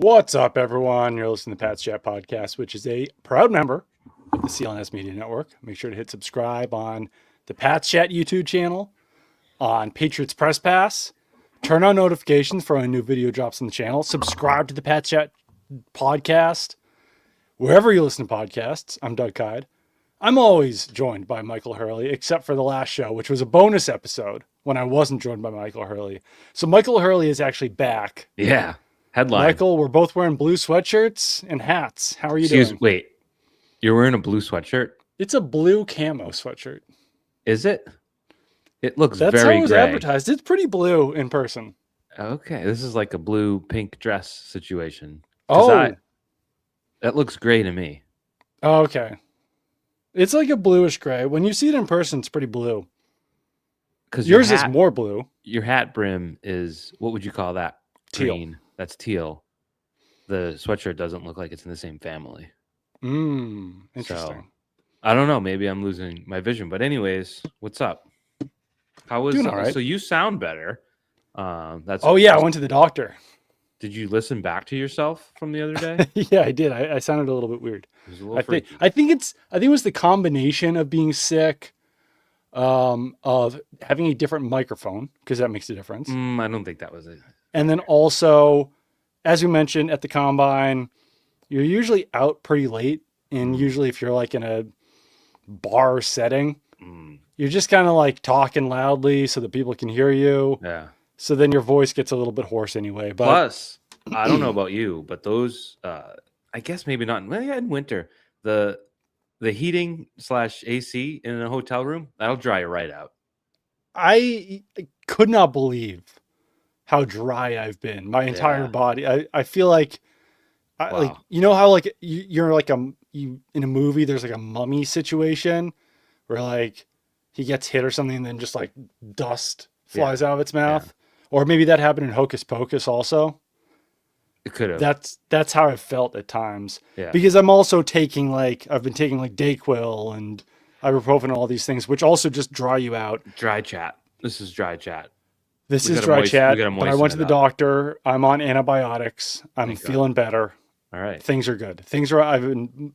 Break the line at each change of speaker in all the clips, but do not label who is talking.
What's up, everyone? You're listening to the Pat's Chat Podcast, which is a proud member of the CLNS Media Network. Make sure to hit subscribe on the Pat's Chat YouTube channel, on Patriots Press Pass. Turn on notifications for when a new video drops on the channel. Subscribe to the Pat's Chat Podcast. Wherever you listen to podcasts, I'm Doug Kyed. I'm always joined by Michael Hurley, except for the last show, which was a bonus episode when I wasn't joined by Michael Hurley. So Michael Hurley is actually back.
Yeah. Headline.
Michael, we're both wearing blue sweatshirts and hats. How are you doing?
Wait, you're wearing a blue sweatshirt?
It's a blue camo sweatshirt.
Is it? It looks
That's
very
how it was
gray.
advertised. It's pretty blue in person.
Okay, this is like a blue-pink dress situation.
Oh.
That looks gray to me.
Oh, okay. It's like a bluish gray. When you see it in person, it's pretty blue.
Because
yours is more blue.
Your hat brim is, what would you call that?
Teal.
Green. That's teal. The sweatshirt doesn't look like it's in the same family.
Interesting.
So, I don't know. Maybe I'm losing my vision. But anyways, what's up? How was?
Doing all right.
So you sound better.
I went to the doctor.
Did you listen back to yourself from the other day?
Yeah, I did. I sounded a little bit weird.
It was a little freaky.
I think it was the combination of being sick, of having a different microphone, because that makes a difference.
I don't think that was it.
And then also, as we mentioned at the combine, you're usually out pretty late. And usually if you're like in a bar setting, you're just kind of like talking loudly so that people can hear you.
Yeah.
So then your voice gets a little bit hoarse anyway. But
plus, I don't know about you, but those, I guess maybe not in winter, the heating / AC in a hotel room, that'll dry you right out.
I could not believe how dry I've been. My entire body. I feel like, like, you know how like you're like you in a movie, there's like a mummy situation where like he gets hit or something and then just like dust flies out of its mouth. Yeah. Or maybe that happened in Hocus Pocus also.
It could have.
That's how I felt at times.
Yeah.
Because I'm also I've been taking like Dayquil and ibuprofen and all these things, which also just dry you out.
Dry chat. This is dry chat.
But I went to the doctor. I'm on antibiotics. I'm feeling better.
All right.
Things are good. I've been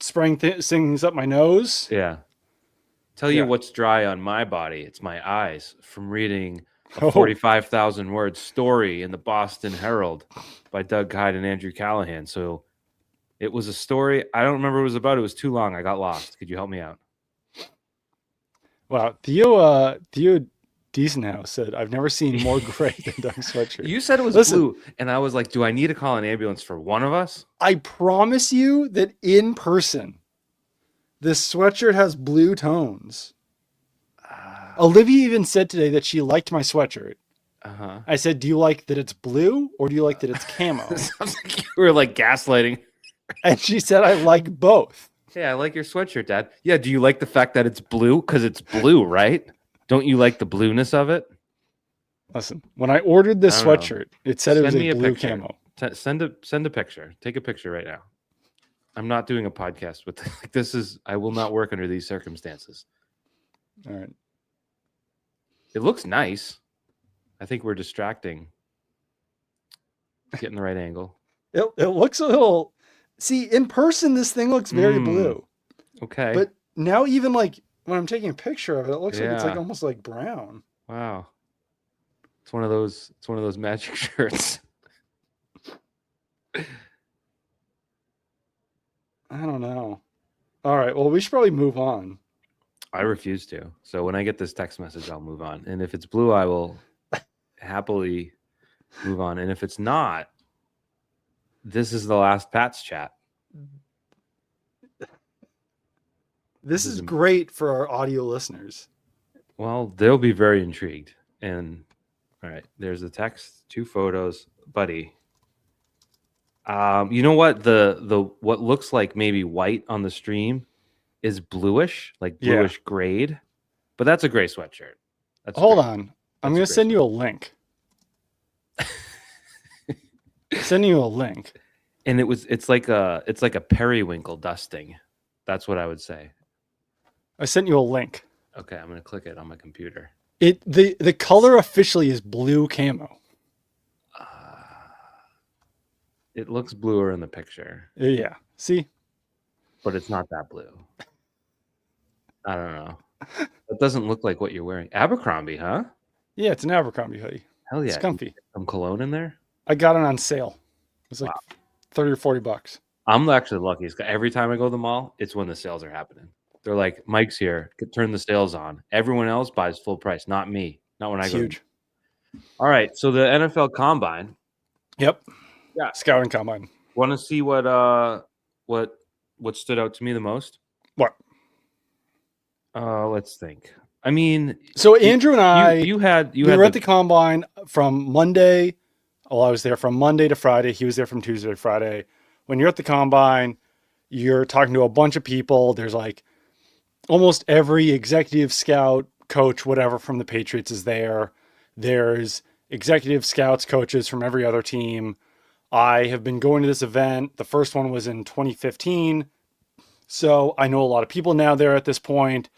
spraying things up my nose.
Yeah. Tell you what's dry on my body. It's my eyes from reading a 45,000 word story in the Boston Herald by Doug Kyed and Andrew Callahan. So it was a story. I don't remember what it was about. It was too long. I got lost. Could you help me out?
Wow. Theo Decent House said, I've never seen more gray than Doug's sweatshirt.
You said it was blue, and I was like, do I need to call an ambulance for one of us?
I promise you that in person, this sweatshirt has blue tones. Olivia even said today that she liked my sweatshirt.
Uh-huh.
I said, do you like that it's blue or do you like that it's camo?
Sounds like you were like gaslighting.
And she said, I like both.
Yeah, I like your sweatshirt, Dad. Yeah, do you like the fact that it's blue? Because it's blue, right? Don't you like the blueness of it?
Listen, when I ordered this sweatshirt, it said it was a blue camo.
Send a picture. Take a picture right now. I'm not doing a podcast with this. I will not work under these circumstances.
All right.
It looks nice. I think we're distracting. Getting the right angle.
It looks a little... See, in person, this thing looks very blue.
Okay.
But now even like when I'm taking a picture of it, it looks like it's like almost like brown.
Wow. It's one of those magic shirts.
I don't know. All right. Well, we should probably move on.
I refuse to. So when I get this text message, I'll move on. And if it's blue, I will happily move on. And if it's not, this is the last Pat's chat.
This is great for our audio listeners.
Well, they'll be very intrigued. And all right, there's the text, 2 photos, buddy. You know what? The what looks like maybe white on the stream is bluish, like bluish grade, but that's a gray sweatshirt.
Hold on. I'm going to send you a link. Sending you a link.
And it's like a periwinkle dusting. That's what I would say.
I sent you a link.
Okay, I'm going to click it on my computer.
The color officially is blue camo.
It looks bluer in the picture.
Yeah. See?
But it's not that blue. I don't know. It doesn't look like what you're wearing. Abercrombie, huh?
Yeah, it's an Abercrombie hoodie.
Hell yeah.
It's comfy.
Some cologne in there?
I got it on sale. It was like 30 or 40 bucks.
I'm actually lucky. Every time I go to the mall, it's when the sales are happening. They're like, Mike's here. Turn the sales on. Everyone else buys full price. Not me. Not when I go.
Huge.
All right. So the NFL Combine.
Yep.
Yeah.
Scouting Combine.
Want to see what stood out to me the most?
What?
Let's think. I mean,
so Andrew and I,
we were
at the Combine from Monday. Well, I was there from Monday to Friday. He was there from Tuesday to Friday. When you're at the Combine, you're talking to a bunch of people. There's like almost every executive scout, coach, whatever from the Patriots is there. There's executive scouts, coaches from every other team. I have been going to this event. The first one was in 2015. So I know a lot of people now there at this point.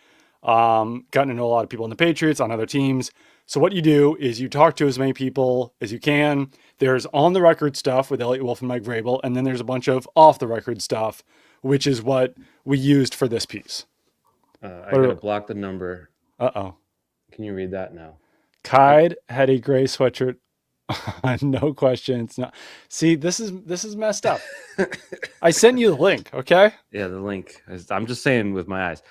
Gotten to know a lot of people in the Patriots on other teams. So what you do is you talk to as many people as you can. There's on the record stuff with Elliot Wolf and Mike Vrabel, and then there's a bunch of off the record stuff, which is what we used for this piece.
I gotta block the number.
Uh-oh.
Can you read that now?
Kyed had a gray sweatshirt. No questions. No. See, this is messed up. I sent you the link, okay?
Yeah, the link. I'm just saying with my eyes.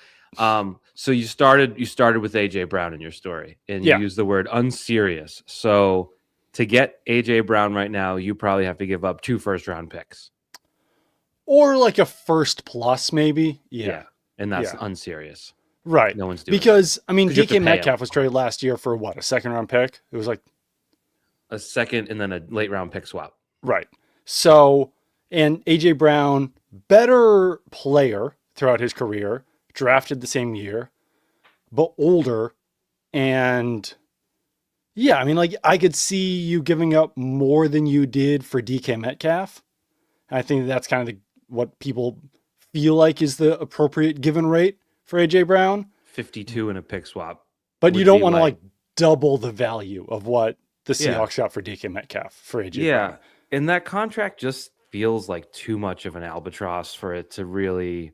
So you started with AJ Brown in your story, and you used the word unserious. So to get AJ Brown right now, you probably have to give up 2 first-round picks,
or like a first plus, maybe. Yeah.
And that's unserious,
right?
No one's doing
because
it.
I mean, DK Metcalf was traded last year for what, a second-round pick? It was like
a second and then a late-round pick swap,
right? So, and AJ Brown, better player throughout his career. Drafted the same year, but older. And yeah, I mean, like I could see you giving up more than you did for DK Metcalf. I think that's kind of what people feel like is the appropriate given rate for AJ Brown.
52 in a pick swap.
But you don't want to like double the value of what the Seahawks got for DK Metcalf for AJ Brown.
And that contract just feels like too much of an albatross for it to really...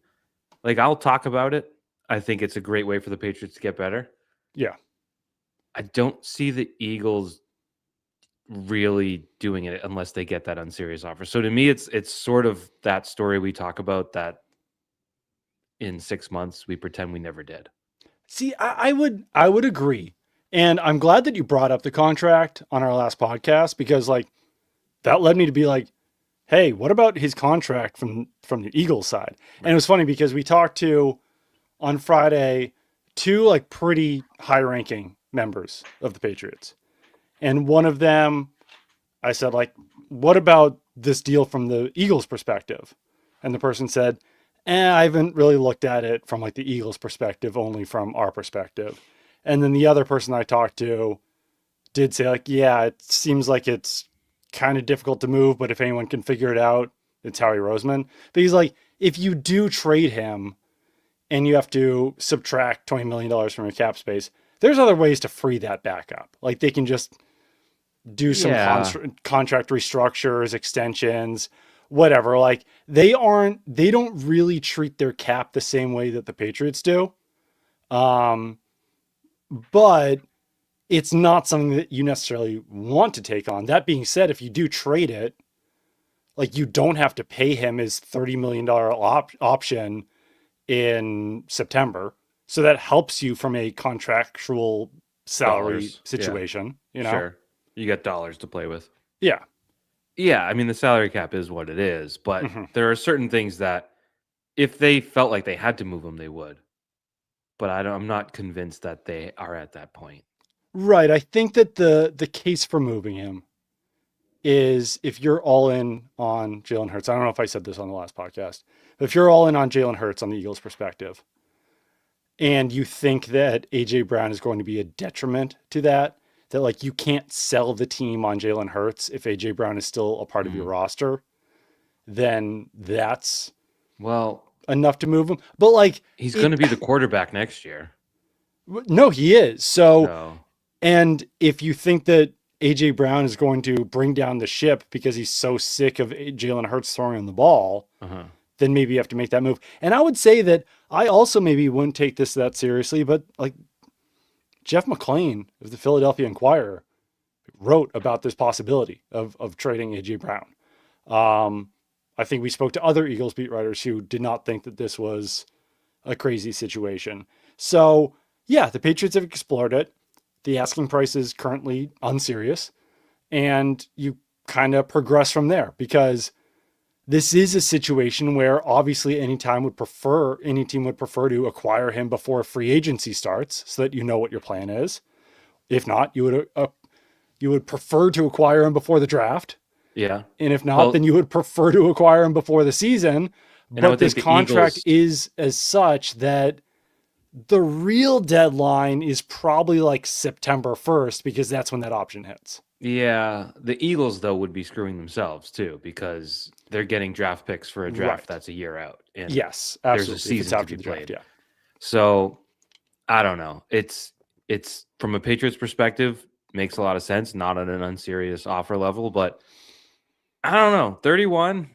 Like, I'll talk about it. I think it's a great way for the Patriots to get better.
Yeah.
I don't see the Eagles really doing it unless they get that unserious offer. So to me, it's sort of that story we talk about that in 6 months we pretend we never did.
See, I would agree. And I'm glad that you brought up the contract on our last podcast, because like that led me to be like, hey, what about his contract from the Eagles side? Right. And it was funny because we talked to, on Friday, 2 like pretty high-ranking members of the Patriots. And one of them, I said, like, what about this deal from the Eagles' perspective? And the person said, I haven't really looked at it from like the Eagles' perspective, only from our perspective. And then the other person I talked to did say, like, yeah, it seems like it's kind of difficult to move, but if anyone can figure it out, it's Howie Roseman. But he's like, if you do trade him and you have to subtract $20 million from your cap space, there's other ways to free that back up. Like they can just do some contract restructures, extensions, whatever. Like they don't really treat their cap the same way that the Patriots do. But it's not something that you necessarily want to take on. That being said, if you do trade it, like you don't have to pay him his $30 million option in September. So that helps you from a contractual salary situation, you know?
Sure. You got dollars to play with.
Yeah.
Yeah. I mean, the salary cap is what it is, but there are certain things that if they felt like they had to move him, they would. But I'm not convinced that they are at that point.
Right. I think that the case for moving him is if you're all in on Jalen Hurts. I don't know if I said this on the last podcast, but if you're all in on Jalen Hurts on the Eagles' perspective, and you think that AJ Brown is going to be a detriment to that like you can't sell the team on Jalen Hurts if AJ Brown is still a part of your roster, then that's enough to move him. But like
he's going to be the quarterback next year.
No, he is. So. And if you think that AJ Brown is going to bring down the ship because he's so sick of Jalen Hurts throwing him the ball, then maybe you have to make that move. And I would say that I also maybe wouldn't take this that seriously, but like Jeff McClain of the Philadelphia Inquirer wrote about this possibility of trading AJ Brown. I think we spoke to other Eagles beat writers who did not think that this was a crazy situation. So yeah, the Patriots have explored it. The asking price is currently unserious, and you kind of progress from there, because this is a situation where obviously any team would prefer to acquire him before free agency starts, so that you know what your plan is. If not, you would prefer to acquire him before the draft.
Yeah.
And if not, then you would prefer to acquire him before the season. But this contract is as such that the real deadline is probably like September 1st, because that's when that option hits.
Yeah. The Eagles, though, would be screwing themselves too, because they're getting draft picks for a draft that's a year out. And
yes, absolutely.
There's a season to be played.
Draft, yeah.
So I don't know. It's from a Patriots perspective, makes a lot of sense, not at an unserious offer level, but I don't know. 31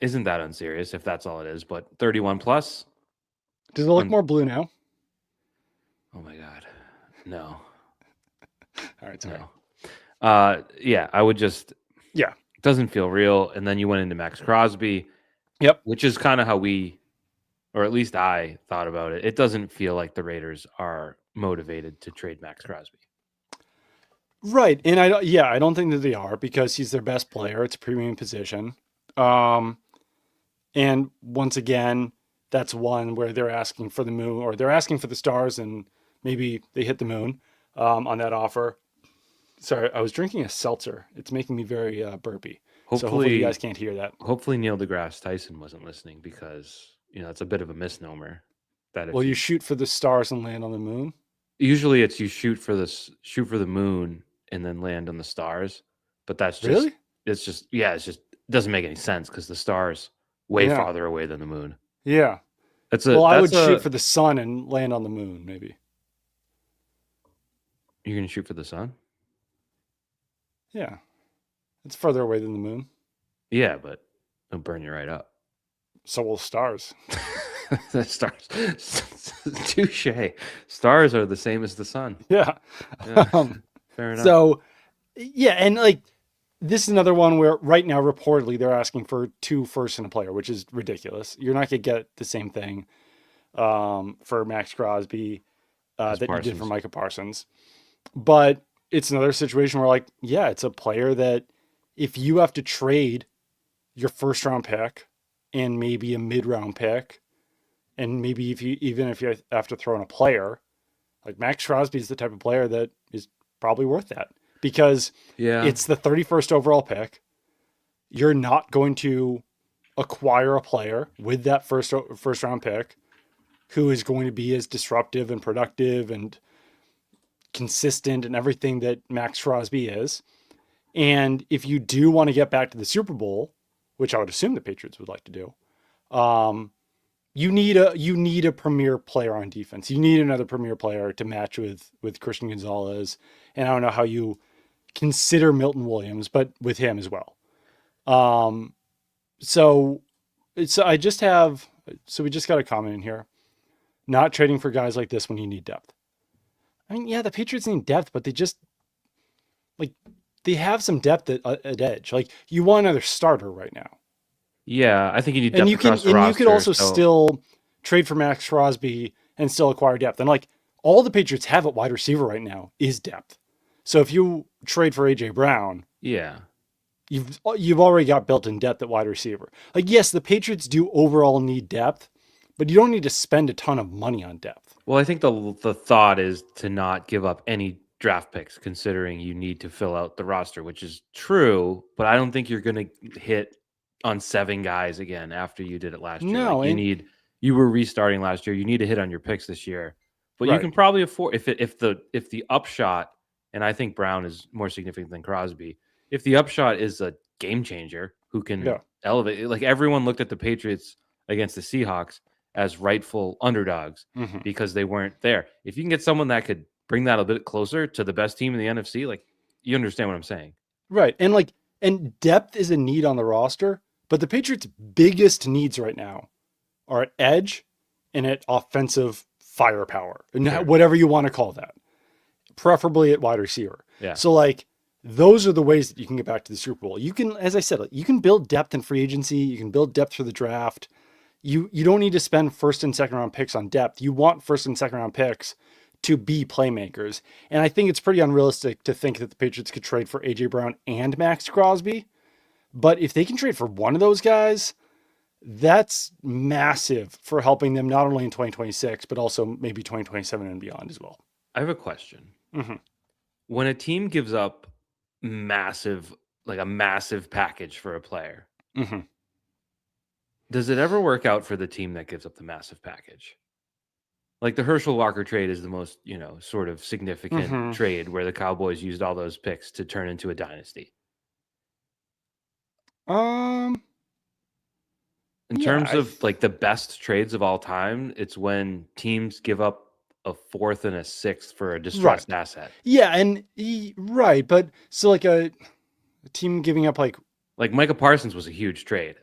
isn't that unserious if that's all it is, but 31 plus.
Does it look more blue now?
Oh my God. No.
All right. Sorry.
No. Yeah, I would just,
it
doesn't feel real. And then you went into Max Crosby.
Yep.
Which is kind of how we, or at least I thought about it. It doesn't feel like the Raiders are motivated to trade Max Crosby.
Right. And I don't think that they are, because he's their best player. It's a premium position. And once again, that's one where they're asking for the moon, or they're asking for the stars, and maybe they hit the moon on that offer. Sorry, I was drinking a seltzer. It's making me very burpy. Hopefully you guys can't hear that.
Hopefully Neil deGrasse Tyson wasn't listening, because it's a bit of a misnomer. That
Well, you shoot for the stars and land on the moon.
Usually, it's you shoot for the moon and then land on the stars. But that's just
really.
It's just it doesn't make any sense, because the stars way farther away than the moon.
Yeah. I would shoot for the sun and land on the moon, maybe.
You're going to shoot for the sun?
Yeah. It's further away than the moon.
Yeah, but it'll burn you right up.
So will stars.
The stars. Touche. Stars are the same as the sun.
Yeah.
Fair enough.
So, yeah, and like, this is another one where right now, reportedly, they're asking for 2 firsts and a player, which is ridiculous. You're not going to get the same thing for Max Crosby that you did for Micah Parsons. But it's another situation where, like, yeah, it's a player that if you have to trade your first round pick and maybe a mid-round pick, and maybe if you have to throw in a player, like Max Crosby is the type of player that is probably worth that. Because it's the 31st overall pick. You're not going to acquire a player with that first round pick who is going to be as disruptive and productive and consistent and everything that Max Crosby is. And if you do want to get back to the Super Bowl, which I would assume the Patriots would like to do, you need a premier player on defense. You need another premier player to match with Christian Gonzalez. And I don't know how you consider Milton Williams, but with him as well. So we just got a comment in here. Not trading for guys like this when you need depth. I mean, yeah, the Patriots need depth, but they have some depth at edge. Like, you want another starter right now.
Yeah, I think you need depth
across the roster. And you could also still trade for Max Crosby and still acquire depth. And like, all the Patriots have at wide receiver right now is depth. So if you trade for AJ Brown, you've already got built-in depth at wide receiver. Like, yes, the Patriots do overall need depth, but you don't need to spend a ton of money on depth.
Well, I think the thought is to not give up any draft picks, considering you need to fill out the roster, which is true, but I don't think you're going to hit on 7 guys again after you did it last year.
No,
like you were restarting last year. You need to hit on your picks this year, but you can probably afford if the upshot, and I think Brown is more significant than Crosby. If the upshot is a game changer who can elevate, like everyone looked at the Patriots against the Seahawks as rightful underdogs because they weren't there. If you can get someone that could bring that a bit closer to the best team in the NFC. Like, you understand what I'm saying.
Right. And depth is a need on the roster, but the Patriots' biggest needs right now are at edge and at offensive firepower, and whatever you want to call that, preferably at wide receiver.
Yeah.
So like those are the ways that you can get back to the Super Bowl. You can, as I said, you can build depth in free agency. You can build depth for the draft. You don't need to spend first and second round picks on depth. You want first and second round picks to be playmakers. And I think it's pretty unrealistic to think that the Patriots could trade for AJ Brown and Max Crosby. But if they can trade for one of those guys, that's massive for helping them not only in 2026, but also maybe 2027 and beyond as well.
I have a question. When a team gives up a massive package for a player, does it ever work out for the team that gives up the massive package? Like the Herschel Walker trade is the most, sort of significant trade where the Cowboys used all those picks to turn into a dynasty. In terms of like the best trades of all time, it's when teams give up a fourth and a sixth for a distressed asset.
Yeah, right, but so like a team giving up like
Micah Parsons was a huge trade.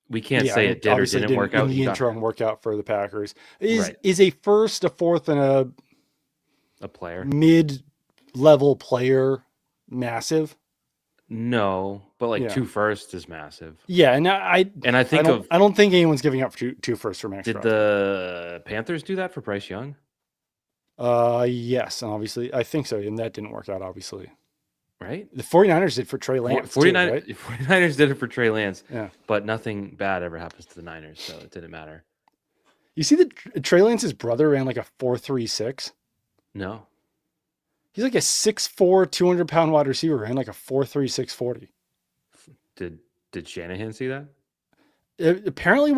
We can't say it did or didn't work out.
In the interim work out for the Packers. Is a first, a fourth, and
a player,
mid-level player massive?
No, but 2 firsts is massive.
Yeah, and I don't think anyone's giving up two firsts for Max.
Did the Panthers do that for Bryce Young?
Yes, and obviously I think so, and that didn't work out, obviously.
Right?
The 49ers did for Trey Lance.
49ers did it for Trey Lance.
Yeah.
But nothing bad ever happens to the Niners, so it didn't matter.
You see that Trey Lance's brother ran like a 4.36?
No.
He's like a 6'4", 200-pound wide receiver, ran like a 4.36 40.
Did Shanahan see that?
Apparently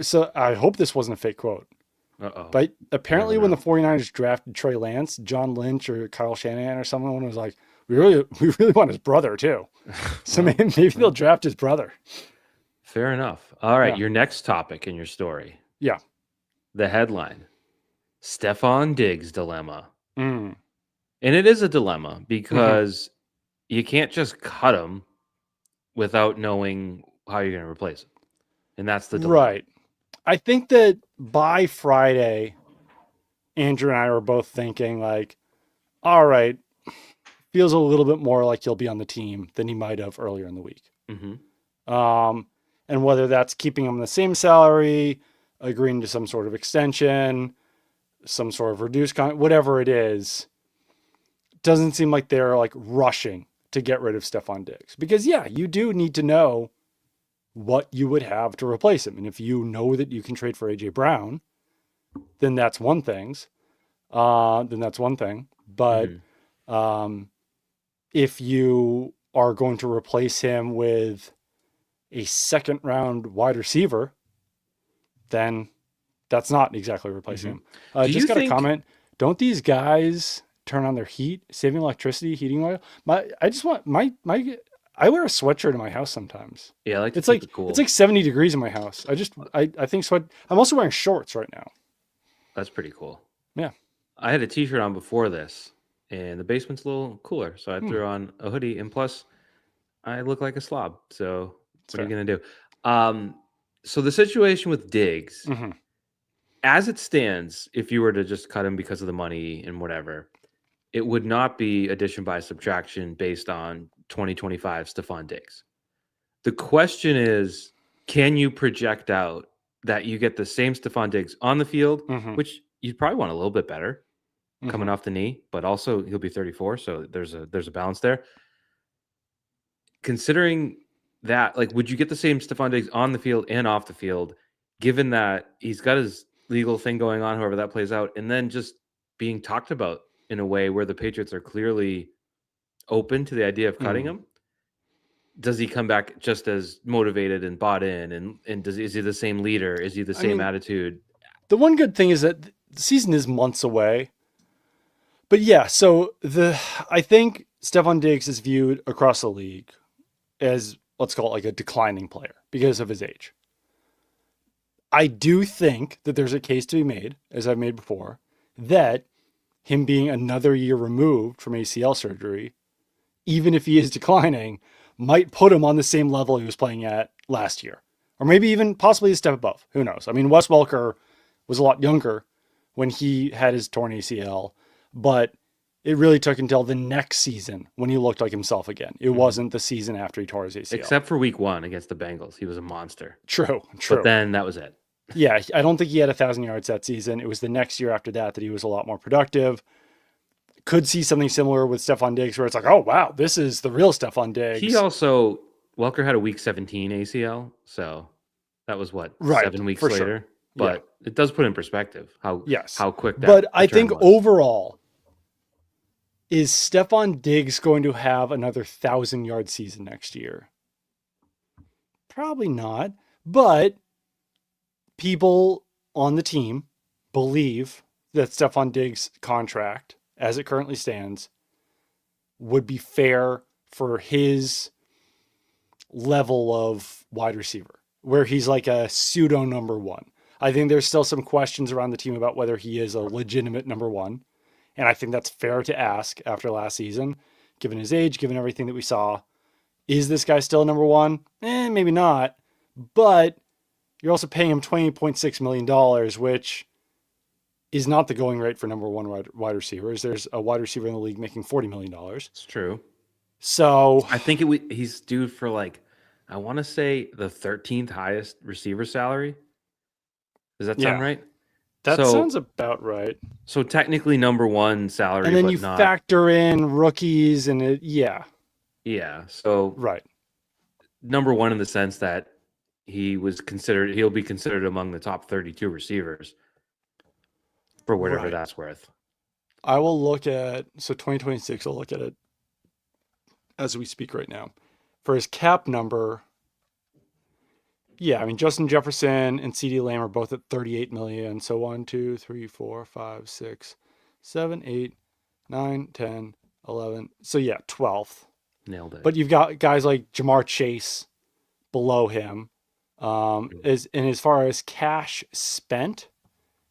so I hope this wasn't a fake quote. But apparently when the 49ers drafted Trey Lance, John Lynch or Kyle Shanahan or someone was like, we really want his brother too. So maybe they'll draft his brother.
Fair enough. All right, your next topic in your story.
Yeah.
The headline, Stephon Diggs dilemma. And it is a dilemma because you can't just cut him without knowing how you're going to replace him. And that's the dilemma. Right.
I think that by Friday, Andrew and I were both thinking like, all right, feels a little bit more like he'll be on the team than he might have earlier in the week. And whether that's keeping him the same salary, agreeing to some sort of extension, some sort of reduced whatever it is, doesn't seem like they're like rushing to get rid of Stephon Diggs. Because you do need to know what you would have to replace him. And if you know that you can trade for AJ Brown, then that's one thing. But if you are going to replace him with a second round wide receiver, then that's not exactly replacing him. Just got a comment. Don't these guys turn on their heat, saving electricity, heating oil? I wear a sweatshirt in my house sometimes.
Yeah,
it's like cool. It's like 70 degrees in my house. I think I'm also wearing shorts right now.
That's pretty cool.
Yeah.
I had a t-shirt on before this, and the basement's a little cooler, so I threw on a hoodie, and plus I look like a slob. So what are you going to do? So the situation with Diggs, as it stands, if you were to just cut him because of the money and whatever, it would not be addition by subtraction based on 2025 Stephon Diggs. The question is, can you project out that you get the same Stephon Diggs on the field, which you'd probably want a little bit better coming off the knee, but also he'll be 34, so there's a balance there. Considering that, like, would you get the same Stephon Diggs on the field and off the field, given that he's got his legal thing going on, however that plays out, and then just being talked about in a way where the Patriots are clearly open to the idea of cutting him? Does he come back just as motivated and bought in? And is he the same leader? Is he the same attitude?
The one good thing is that the season is months away. But so I think Stephon Diggs is viewed across the league as, let's call it like a declining player because of his age. I do think that there's a case to be made, as I've made before, that him being another year removed from ACL surgery, even if he is declining, might put him on the same level he was playing at last year. Or maybe even possibly a step above. Who knows? I mean, Wes Welker was a lot younger when he had his torn ACL, but it really took until the next season when he looked like himself again. It wasn't the season after he tore his ACL.
Except for week 1 against the Bengals. He was a monster.
True.
But then that was it.
Yeah, I don't think he had 1,000 yards that season. It was the next year after that he was a lot more productive. Could see something similar with Stephon Diggs where it's like, oh, wow, this is the real Stephon Diggs.
Welker had a week 17 ACL, so that was 7 weeks later. Sure. But it does put in perspective how quick that.
But I think overall, is Stephon Diggs going to have another 1,000-yard season next year? Probably not. But people on the team believe that Stephon Diggs' contract, as it currently stands, would be fair for his level of wide receiver, where he's like a pseudo number one. I think there's still some questions around the team about whether he is a legitimate number one. And I think that's fair to ask after last season, given his age, given everything that we saw. Is this guy still number one? Maybe not. But you're also paying him $20.6 million, which is not the going rate for number one wide receivers. There's a wide receiver in the league making $40 million.
It's true.
So
I think he's due for I want to say the 13th highest receiver salary. Does that sound right?
That sounds about right.
So technically number one salary,
and then you factor in rookies and yeah.
So
right,
number one in the sense that he'll be considered among the top 32 receivers for whatever that's worth.
I will look at 2026. I'll look at it as we speak right now for his cap number. Yeah, I mean, Justin Jefferson and CeeDee Lamb are both at 38 million. So 1, 2, 3, 4, 5, 6, 7, 8, 9, 10, 11. So yeah, 12th.
Nailed it.
But you've got guys like Jamar Chase below him. As far as cash spent,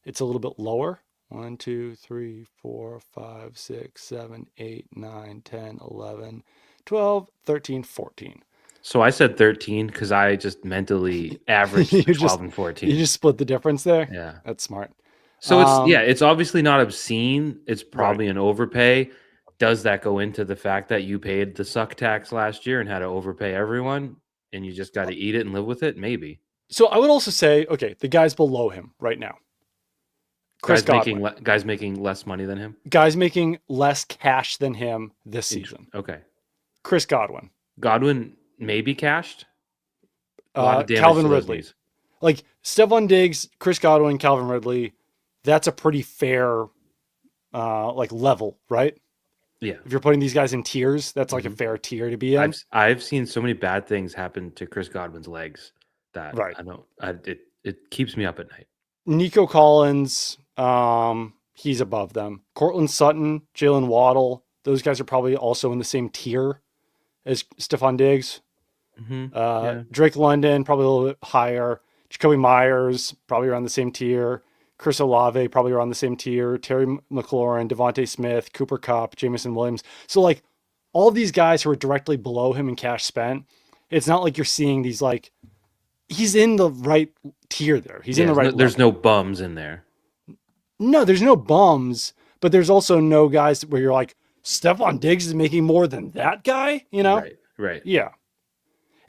it's a little bit lower. 1, 2, 3, 4, 5, 6, 7, 8, 9, 10, 11, 12, 13, 14.
So I said 13 because I just mentally averaged 12 and 14.
You just split the difference there?
Yeah.
That's smart.
So it's obviously not obscene. It's probably an overpay. Does that go into the fact that you paid the suck tax last year and had to overpay everyone and you just got to eat it and live with it? Maybe.
So I would also say, okay, the guys below him right now.
Guys making less money than him?
Guys making less cash than him this season.
Okay.
Chris Godwin.
Maybe cashed.
Calvin Ridley. Like Stephon Diggs, Chris Godwin, Calvin Ridley, that's a pretty fair level, right?
Yeah.
If you're putting these guys in tiers, that's like a fair tier to be in.
I've seen so many bad things happen to Chris Godwin's legs that it keeps me up at night.
Nico Collins, he's above them. Cortland Sutton, Jalen Waddle, those guys are probably also in the same tier as Stephon Diggs. Drake London, probably a little bit higher. Jacoby Myers, probably around the same tier. Chris Olave, probably around the same tier. Terry McLaurin, Devontae Smith, Cooper Kupp, Jameson Williams. So all of these guys who are directly below him in cash spent, it's not like you're seeing these he's in the right tier there. He's in the right level.
There's no bums in there.
No, there's no bums, but there's also no guys where you're like, Stephon Diggs is making more than that guy, you know?
Right.
Yeah.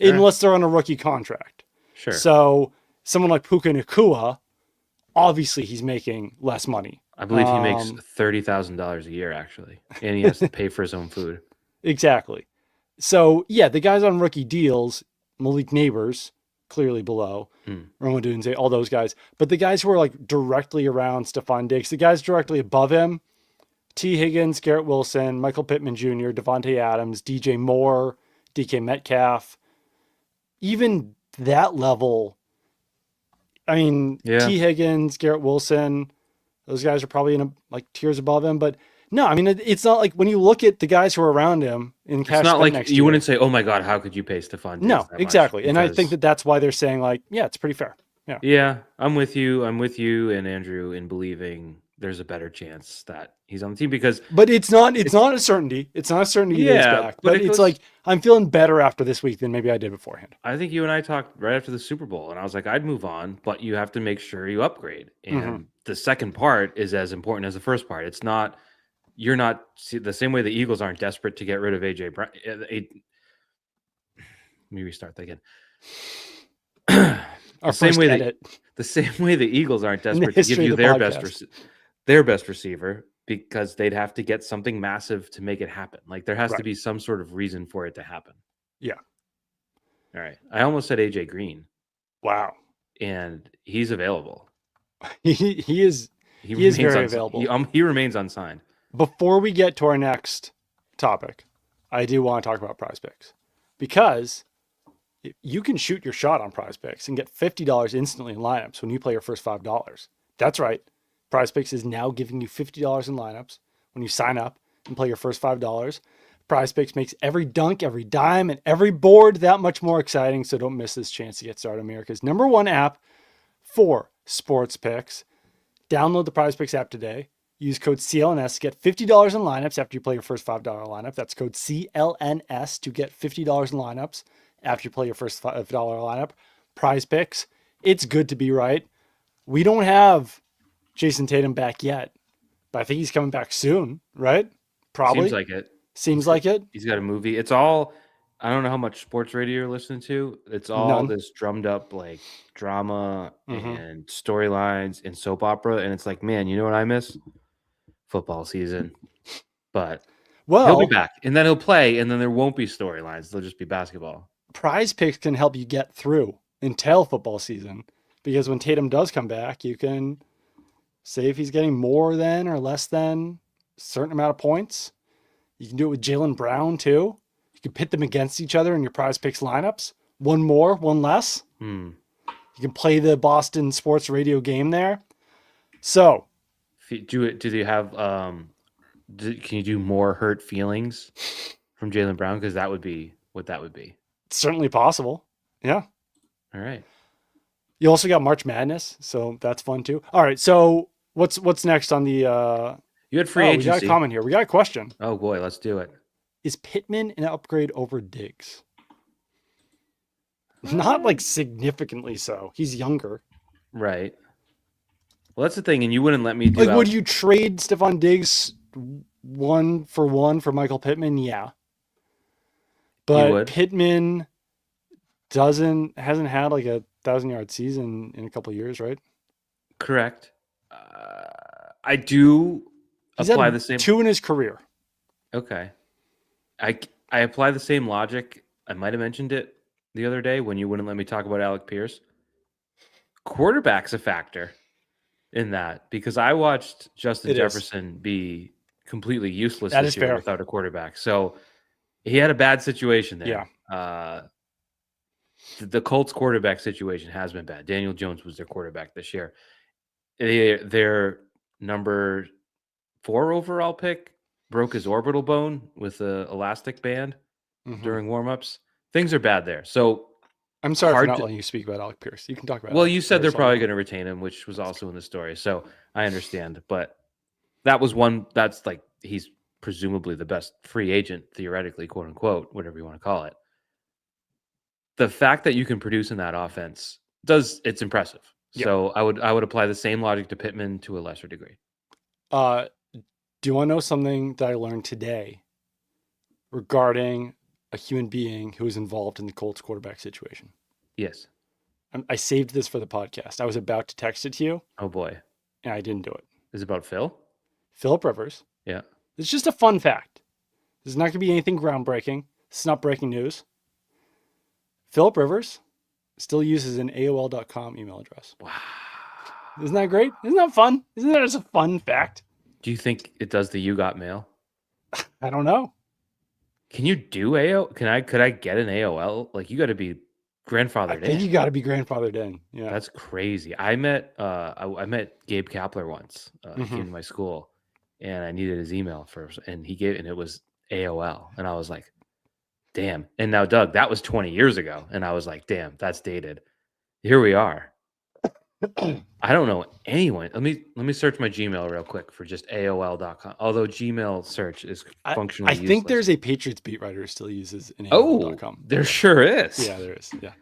Unless they're on a rookie contract.
Sure.
So someone like Puka Nacua, obviously he's making less money.
I believe he makes $30,000 a year, actually. And he has to pay for his own food.
Exactly. So, yeah, the guys on rookie deals, Malik Neighbors, clearly below, Roma Dunze, all those guys. But the guys who are directly around Stephon Diggs, the guys directly above him, T. Higgins, Garrett Wilson, Michael Pittman Jr., Devontae Adams, DJ Moore, DK Metcalf. Even that level, I mean, T. Higgins, Garrett Wilson, those guys are probably in tiers above him. But no, I mean, it's not like when you look at the guys who are around him in cash.
It's not like you
year,
wouldn't say, oh my God, how could you pay Stephon Diggs?
No, exactly. And I think that's why they're saying it's pretty fair. Yeah.
Yeah, I'm with you and Andrew in believing there's a better chance that he's on the team because.
But it's not a certainty. It's not a certainty that he's back. But it's like I'm feeling better after this week than maybe I did beforehand.
I think you and I talked right after the Super Bowl, and I was like, I'd move on, but you have to make sure you upgrade. And the second part is as important as the first part. It's not. You're not the same way the Eagles aren't desperate to get rid of AJ Brown. Let me restart that again. The same way the Eagles aren't desperate to give you their best receiver because they'd have to get something massive to make it happen. Like there has to be some sort of reason for it to happen.
Yeah.
All right. I almost said AJ Green.
Wow.
And he's available.
He is very available.
He remains unsigned.
Before we get to our next topic, I do want to talk about Prize Picks because you can shoot your shot on Prize Picks and get $50 instantly in lineups when you play your first $5. That's right. Prize Picks is now giving you $50 in lineups when you sign up and play your first $5. Prize Picks makes every dunk, every dime, and every board that much more exciting. So don't miss this chance to get started. America's #1 app for sports picks. Download the Prize Picks app today. Use code CLNS to get $50 in lineups after you play your first $5 lineup. That's code CLNS to get $50 in lineups after you play your first $5 lineup. Prize Picks. It's good to be right. We don't have Jason Tatum back yet, but I think he's coming back soon, right? Probably.
Seems like it. He's got a movie. It's all, I don't know how much sports radio you're listening to. It's all this drummed up like drama and storylines and soap opera. And it's like, man, you know what I miss? Football season. But he'll be back. And then he'll play. And then there won't be storylines. There'll just be basketball.
Prize Picks can help you get through until football season. Because when Tatum does come back, you can say if he's getting more than or less than a certain amount of points. You can do it with Jaylen Brown too. You can pit them against each other in your Prize Picks lineups. One more, one less. You can play the Boston sports radio game there. So,
do you have? Can you do more hurt feelings from Jaylen Brown? Because that would be what that would be.
It's certainly possible. Yeah.
All right.
You also got March Madness, so that's fun too. All right. So what's next on the?
You had free agency.
We got a comment here. We got a question.
Oh boy, let's do it.
Is Pittman an upgrade over Diggs? Not like significantly so. He's younger.
Right. Well, that's the thing, and you wouldn't let me do.
Like, would you trade Stephon Diggs 1-for-1 for Michael Pittman? Yeah. But Pittman hasn't had like a 1,000-yard season in a couple of years, right?
Correct. I do apply the same
2 in his career.
Okay. I apply the same logic. I might have mentioned it the other day when you wouldn't let me talk about Alec Pierce. Quarterback's a factor in that because I watched Justin Jefferson be completely useless this year without a quarterback. So he had a bad situation there. Yeah. The Colts quarterback situation has been bad. Daniel Jones was their quarterback this year. Their number 4 overall pick broke his orbital bone with an elastic band during warmups. Things are bad there. So
I'm sorry for not letting you speak about Alec Pierce. You can talk about
Well, you said they're probably going to retain him, which was also in the story. So I understand. But that was one that's like he's presumably the best free agent, theoretically, quote unquote, whatever you want to call it. The fact that you can produce in that offense it's impressive. Yep. So I would apply the same logic to Pittman to a lesser degree.
Do you want to know something that I learned today regarding a human being who was involved in the Colts quarterback situation?
Yes.
I saved this for the podcast. I was about to text it to you.
Oh boy.
And I didn't do it.
Is it about Phil?
Philip Rivers.
Yeah.
It's just a fun fact. This is not going to be anything groundbreaking. It's not breaking news. Philip Rivers still uses an AOL.com email address.
Wow.
Isn't that great? Isn't that fun? Isn't that just a fun fact?
Do you think it does the You Got Mail?
I don't know.
Can you do AOL? Could I get an AOL? Like you got to be grandfathered in.
I think you got to be grandfathered in. Yeah.
That's crazy. I met Gabe Kapler once in my school, and I needed his email first, and it was AOL, and I was like, damn. And now, Doug, that was 20 years ago, and I was like, damn, that's dated. Here we are. I don't know anyone. Let me search my Gmail real quick for just AOL.com. Although Gmail search is functionally
I think
useless.
there's a Patriots beat writer who still uses an
Oh,
AOL.com.
there sure is.
Yeah, there is. Yeah.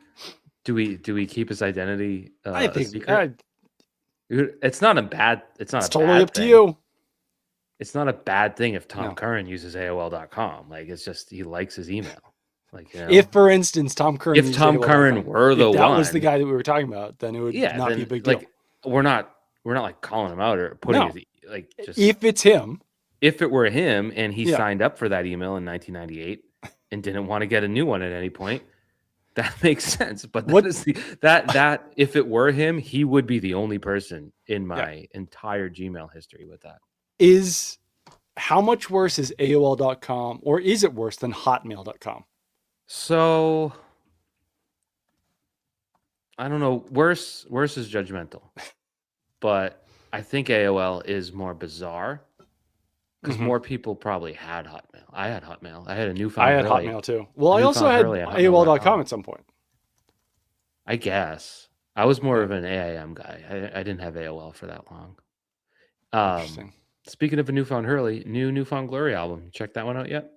Do we keep his identity
I
a
think
secret? It's not a bad. It's not
it's
a
totally
bad
up to
thing.
you.
It's not a bad thing if Tom
No.
Curran uses AOL.com. Like it's just he likes his email. Like
If, for instance, Tom Curran,
if
used
Tom
AOL.com,
Curran were the
if that
one,
was the guy that we were talking about, then it would not
then,
be a big deal.
like we're not like calling him out or putting his like just
if it's him.
If it were him and he
Yeah.
signed up for that email in 1998 and didn't want to get a new one at any point, that makes sense. But what is that if it were him, he would be the only person in my entire Gmail history with that.
How much worse is AOL.com, or is it worse than Hotmail.com?
So I don't know. Worse is judgmental, but I think AOL is more bizarre because more people probably had Hotmail. I had Hotmail. I had a newfound.
I had
Hurley.
Hotmail too. Well, I also had AOL.com at some point.
I guess I was more of an AIM guy. I didn't have AOL for that long.
Interesting.
Speaking of a newfound Hurley, Newfound Glory album. Check that one out yet?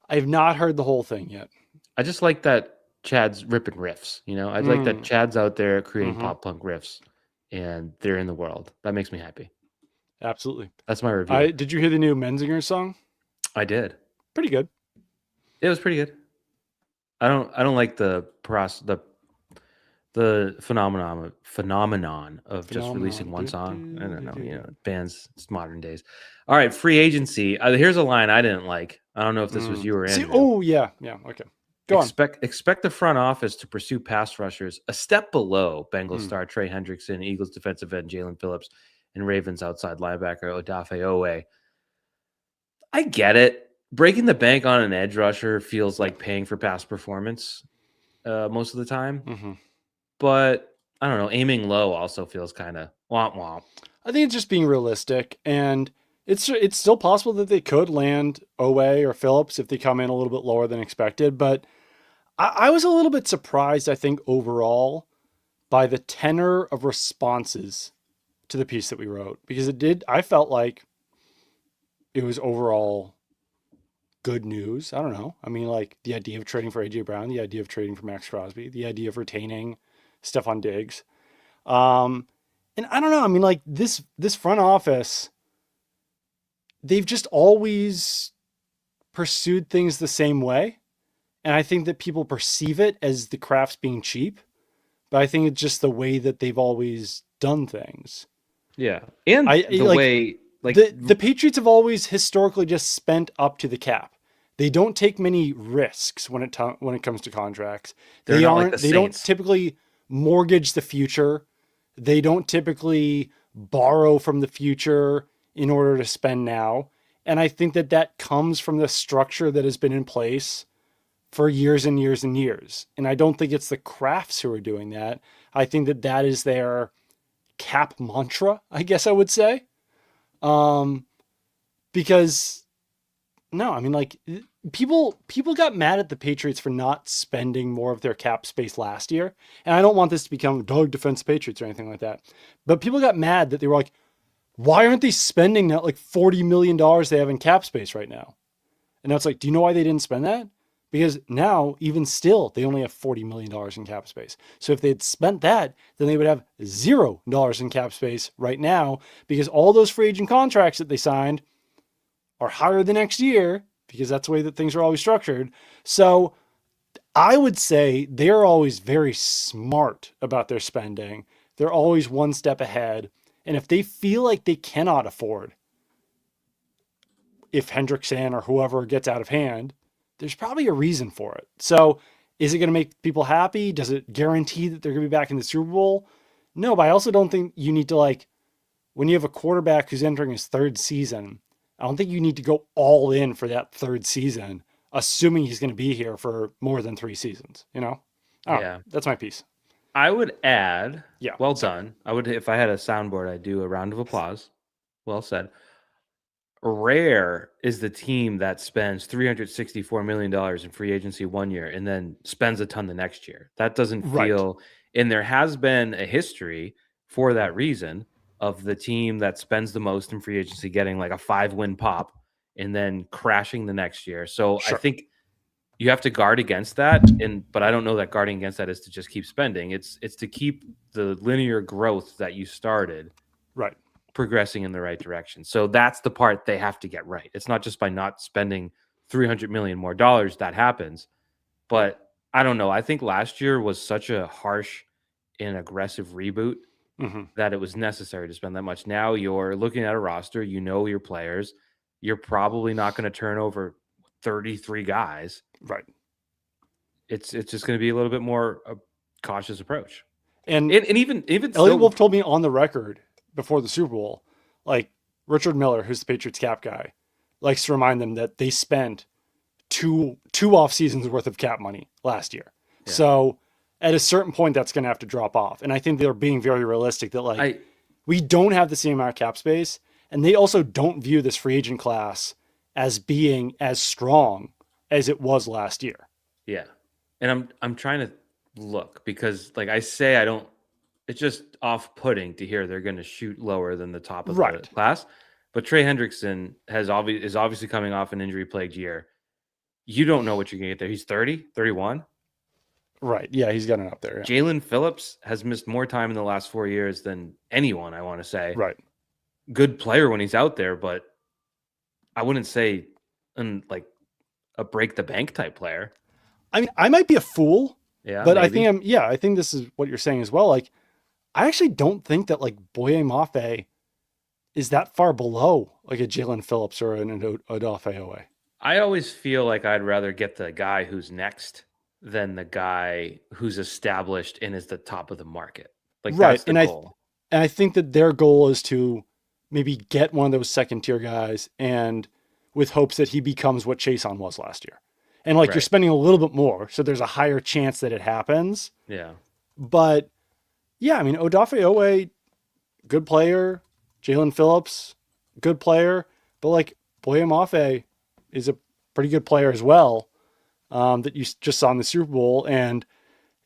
I have not heard the whole thing yet.
I just like that Chad's ripping riffs. I like that Chad's out there creating pop punk riffs, and they're in the world. That makes me happy.
Absolutely.
That's my review.
Did you hear the new Menzinger song?
I did.
Pretty good.
It was pretty good. I don't like the phenomenon of just releasing one song. I don't know. Bands, it's modern days. All right, free agency. Here's a line I didn't like. I don't know if this was you or Andrew.
Yeah. Okay. Go on.
Expect the front office to pursue pass rushers a step below Bengals star Trey Hendrickson, Eagles defensive end Jalen Phillips, and Ravens outside linebacker Odafe Owe. I get it. Breaking the bank on an edge rusher feels like paying for past performance most of the time. But I don't know. Aiming low also feels kind of womp womp.
I think it's just being realistic, and it's still possible that they could land Owe or Phillips if they come in a little bit lower than expected. But I was a little bit surprised, I think, overall, by the tenor of responses to the piece that we wrote, because I felt like it was overall good news. I don't know. I mean, like the idea of trading for AJ Brown, the idea of trading for Max Crosby, the idea of retaining Stephon Diggs. And I don't know. I mean, like this front office, they've just always pursued things the same way. And I think that people perceive it as the Crafts being cheap, but I think it's just the way that they've always done things.
Yeah. And
the Patriots have always historically just spent up to the cap. They don't take many risks when it comes to contracts. They don't typically mortgage the future. They don't typically borrow from the future in order to spend now. And I think that comes from the structure that has been in place for years and years and years. And I don't think it's the Crafts who are doing that. I think that is their cap mantra, I guess I would say. Because no, I mean, like people got mad at the Patriots for not spending more of their cap space last year. And I don't want this to become dog defense Patriots or anything like that. But people got mad that they were like, why aren't they spending that like $40 million they have in cap space right now? And it's like, do you know why they didn't spend that? Because now, even still, they only have $40 million in cap space. So if they had spent that, then they would have $0 in cap space right now, because all those free agent contracts that they signed are higher the next year, because that's the way that things are always structured. So I would say they're always very smart about their spending. They're always one step ahead. And if they feel like they cannot afford, if Hendrickson or whoever gets out of hand, there's probably a reason for it. So is it going to make people happy? Does it guarantee that they're going to be back in the Super Bowl? No, but I also don't think you need to, when you have a quarterback who's entering his third season, I don't think you need to go all in for that third season, assuming he's going to be here for more than 3 seasons, Yeah. That's my piece.
I would add, well done.
I
would, if I had a soundboard, I'd do a round of applause. Well said. Rare is the team that spends $364 million in free agency 1 year and then spends a ton the next year. That doesn't feel, and there has been a history for that reason of the team that spends the most in free agency getting like a 5-win pop and then crashing the next year. So I think you have to guard against that. But I don't know that guarding against that is to just keep spending. It's to keep the linear growth that you started progressing in the right direction. So that's the part they have to get right. It's not just by not spending $300 million more dollars that happens. But I don't know. I think last year was such a harsh and aggressive reboot that it was necessary to spend that much. Now you're looking at a roster, you know your players. You're probably not going to turn over 33 guys.
Right.
It's just going to be a little bit more a cautious approach.
And
even
Elliot Wolf told me on the record before the Super Bowl, like Richard Miller, who's the Patriots cap guy, likes to remind them that they spent two off seasons worth of cap money last year. Yeah. So at a certain point, that's going to have to drop off. And I think they're being very realistic that we don't have the same amount of cap space. And they also don't view this free agent class as being as strong as it was last year.
Yeah. And I'm trying to look because like I say, it's just off-putting to hear they're going to shoot lower than the top of the class. But Trey Hendrickson is obviously coming off an injury-plagued year. You don't know what you're going to get there. He's 30, 31.
Right. Yeah, he's got it up there. Yeah.
Jalen Phillips has missed more time in the last 4 years than anyone, I want to say.
Right.
Good player when he's out there, but I wouldn't say like a break-the-bank type player.
I mean, I might be a fool.
Yeah,
but
maybe.
I think this is what you're saying as well. Like, I actually don't think that like Boye Mafe is that far below like a Jalen Phillips or an Odafe Owe.
I always feel like I'd rather get the guy who's next than the guy who's established and is the top of the market. Like that's the goal.
And I think that their goal is to maybe get one of those second tier guys and with hopes that he becomes what Chason was last year. And like you're spending a little bit more, so there's a higher chance that it happens.
Yeah.
But yeah, I mean, Odafe Owe, good player. Jalen Phillips, good player. But like Boye Mafe is a pretty good player as well, that you just saw in the Super Bowl. And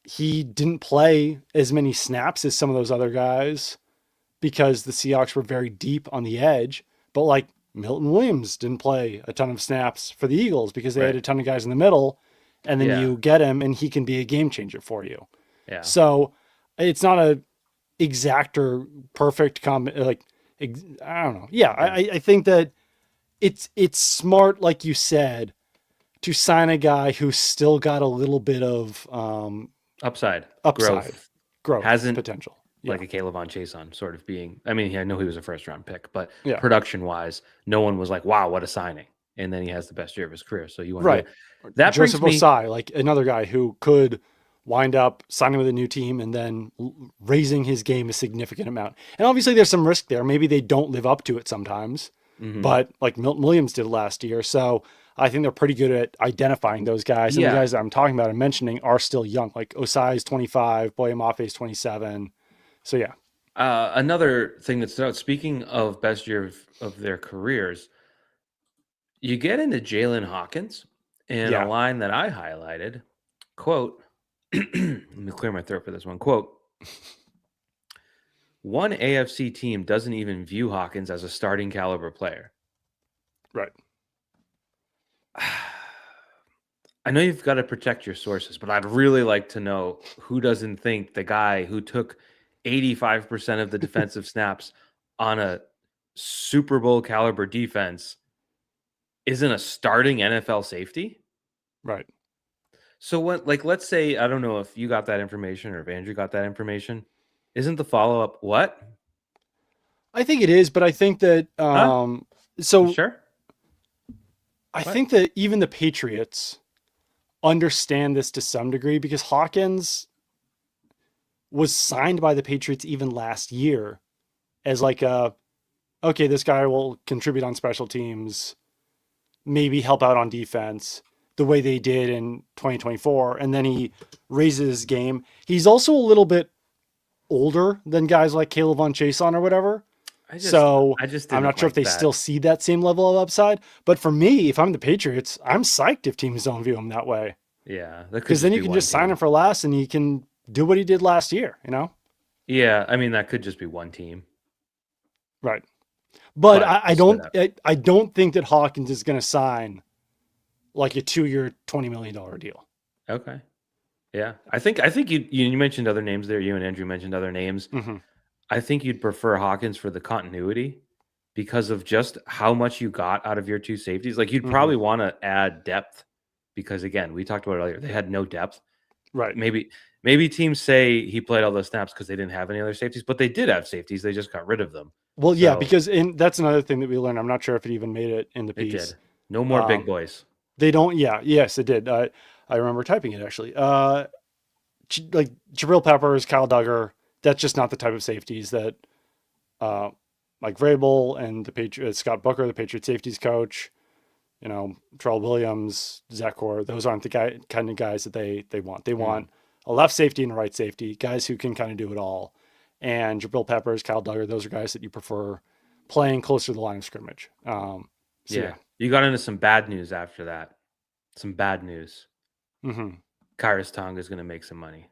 he didn't play as many snaps as some of those other guys because the Seahawks were very deep on the edge. But like Milton Williams didn't play a ton of snaps for the Eagles because they had a ton of guys in the middle. And then you get him and he can be a game changer for you.
Yeah.
So it's not a exact or perfect I don't know. Yeah. I think that it's smart, like you said, to sign a guy who's still got a little bit of
upside,
growth,
hasn't
potential.
Like a Caleb on Chason sort of being. I mean, I know he was a first round pick, but
Yeah.
production wise, no one was like, "Wow, what a signing!" And then he has the best year of his career. So you want
Right.
that
Joseph
brings me
Osai, like another guy who could wind up signing with a new team and then raising his game a significant amount. And obviously there's some risk there. Maybe they don't live up to it sometimes, but like Milton Williams did last year. So I think they're pretty good at identifying those guys. And the guys that I'm talking about and mentioning are still young. Like Osai is 25, Boye Mafe is 27. So yeah.
Another thing that stood out, speaking of best year of their careers, you get into Jalen Hawkins and a line that I highlighted, quote, let me clear my throat for this one, quote, one AFC team doesn't even view Hawkins as a starting caliber player.
Right.
I know you've got to protect your sources, but I'd really like to know who doesn't think the guy who took 85% of the defensive snaps on a Super Bowl caliber defense isn't a starting NFL safety.
Right.
So what, like, let's say, I don't know if you got that information or if Andrew got that information. Isn't the follow-up what?
I think it is, but I think that, so
sure.
I think that even the Patriots understand this to some degree because Hawkins was signed by the Patriots even last year as like okay, this guy will contribute on special teams, maybe help out on defense the way they did in 2024. And then he raises his game. He's also a little bit older than guys like Caleb on Chason or whatever. I'm not sure if they still see that same level of upside. But for me, if I'm the Patriots, I'm psyched if teams don't view him that way.
Yeah.
Because then you can just sign him for less and he can do what he did last year, you know?
Yeah, I mean that could just be one team.
Right. But I don't think that Hawkins is going to sign like a 2-year, $20 million deal.
Okay. Yeah. I think you mentioned other names there. You and Andrew mentioned other names.
Mm-hmm.
I think you'd prefer Hawkins for the continuity because of just how much you got out of your two safeties. Like you'd probably want to add depth because again, we talked about it earlier. They had no depth.
Right.
Maybe teams say he played all those snaps because they didn't have any other safeties, but they did have safeties. They just got rid of them.
Well, yeah, because that's another thing that we learned. I'm not sure if it even made it in the piece.
It did. No more big boys.
They don't. Yeah. Yes, it did. I remember typing it actually. Like Jabril Peppers, Kyle Duggar. That's just not the type of safeties that, like Vrabel and the Patriots, Scott Booker, the Patriots safeties coach. Terrell Williams, Zach Orr. Those aren't the kind of guys that they want. They want a left safety and a right safety, guys who can kind of do it all. And Jabril Peppers, Kyle Duggar, those are guys that you prefer playing closer to the line of scrimmage.
Yeah. You got into some bad news after that. Some bad news.
Mm-hmm.
Kyrus Tonga is going to make some money.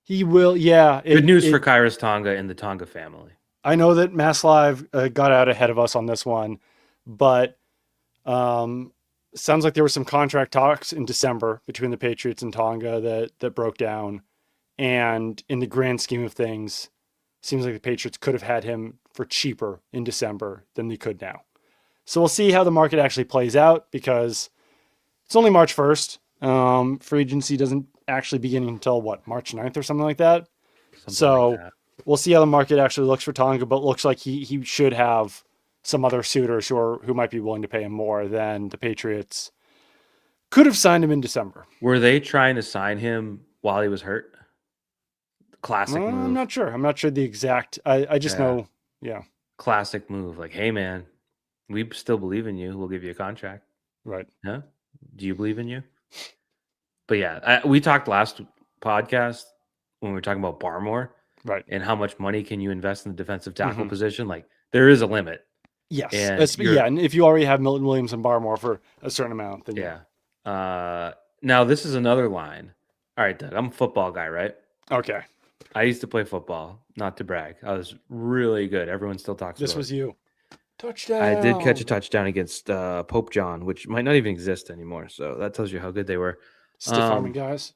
He will, yeah.
Good news for Kyrus Tonga and the Tonga family.
I know that Mass Live got out ahead of us on this one, but sounds like there were some contract talks in December between the Patriots and Tonga that broke down. And in the grand scheme of things, seems like the Patriots could have had him for cheaper in December than they could now. So we'll see how the market actually plays out because it's only March 1st. Free agency doesn't actually begin until March 9th or something like that. We'll see how the market actually looks for Tonga, but it looks like he should have some other suitors who might be willing to pay him more than the Patriots could have signed him in December.
Were they trying to sign him while he was hurt? Classic move.
I'm not sure. I'm not sure the exact. I just know. Yeah.
Classic move. Like, hey man, we still believe in you. We'll give you a contract.
Right.
Yeah. Do you believe in you? But yeah, we talked last podcast when we were talking about Barmore,
right?
And how much money can you invest in the defensive tackle position? Like, there is a limit.
Yes. And if you already have Milton Williams and Barmore for a certain amount, then
now this is another line. All right, Doug, I'm a football guy, right?
Okay.
I used to play football, not to brag. I was really good. Everyone still talks about it.
This was you. Touchdown.
I did catch a touchdown against Pope John, which might not even exist anymore. So that tells you how good they were.
Stiff arming guys.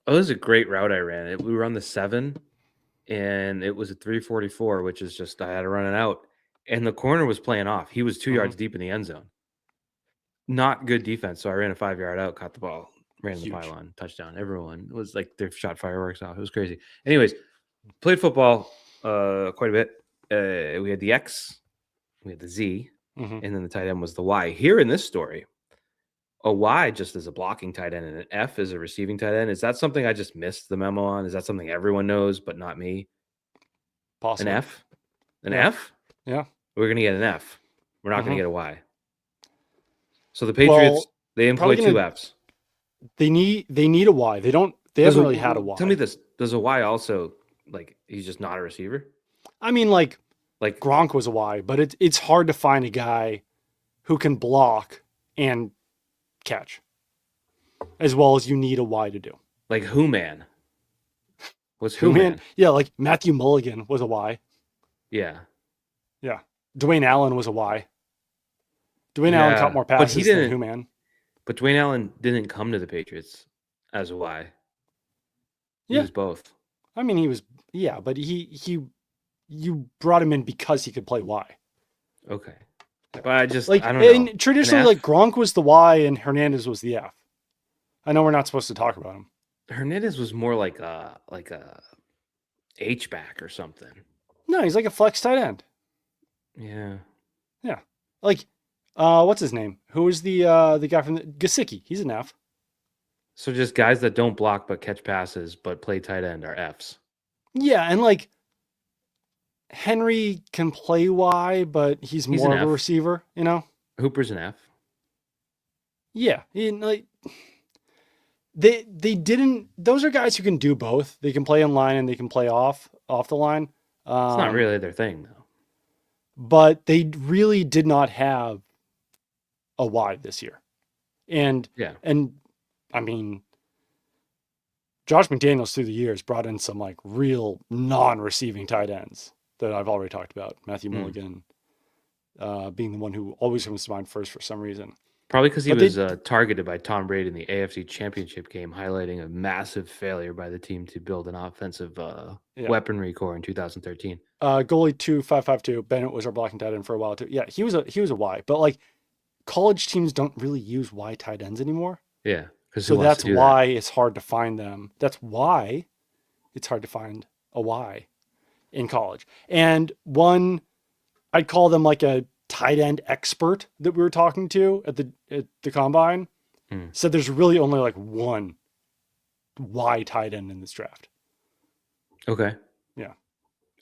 Oh, this is a great route I ran. We were on the 7, and it was a 344, which is just I had to run it out. And the corner was playing off. He was 2 yards deep in the end zone. Not good defense. So I ran a 5-yard out, caught the ball, ran the pylon, touchdown. Everyone was like, they shot fireworks off. It was crazy. Anyways, played football quite a bit. We had the X, we had the Z, and then the tight end was the Y. Here in this story, a Y just as a blocking tight end and an F is a receiving tight end. Is that something I just missed the memo on? Is that something everyone knows but not me?
Possibly.
An F? An F?
Yeah.
We're going to get an F. We're not going to get a Y. So the Patriots, they employ 2 Fs.
They need a Y. They haven't really had a Y.
Tell me this. Does a Y also, like, he's just not a receiver?
I mean, like Gronk was a Y, but it's hard to find a guy who can block and catch as well as you need a Y to do.
Like Who-Man. Was Who-Man?
Yeah, like Matthew Mulligan was a Y.
Yeah.
Yeah. Dwayne Allen was a Y. Dwayne Allen caught more passes than Who-Man.
But Dwayne Allen didn't come to the Patriots as a Y. He was both.
I mean, he was, but you brought him in because he could play Y.
Okay. But I don't know.
And traditionally, like Gronk was the Y and Hernandez was the F. I know we're not supposed to talk about him.
Hernandez was more like a H-back or something.
No, he's like a flex tight end.
Yeah.
Yeah. Like, what's his name? Who was the guy from Gesicki? He's an F.
So just guys that don't block but catch passes but play tight end are Fs.
Yeah, and like Henry can play Y, but he's more of a receiver, you know?
Hooper's an F.
Yeah. They didn't, those are guys who can do both. They can play in line and they can play off the line.
It's not really their thing though.
But they really did not have a Y this year. And I mean, Josh McDaniels through the years brought in some like real non-receiving tight ends that I've already talked about. Matthew Mulligan being the one who always comes to mind first for some reason.
Probably because he was targeted by Tom Brady in the AFC Championship game, highlighting a massive failure by the team to build an offensive weaponry core in 2013.
Goalie 2552. Bennett was our blocking tight end for a while too. Yeah, he was a Y, but like college teams don't really use Y tight ends anymore.
Yeah,
so that's why it's hard to find them. That's why it's hard to find a Y in college. And one, I'd call them like a tight end expert that we were talking to at the combine, said there's really only like one Y tight end in this draft.
Okay.
Yeah.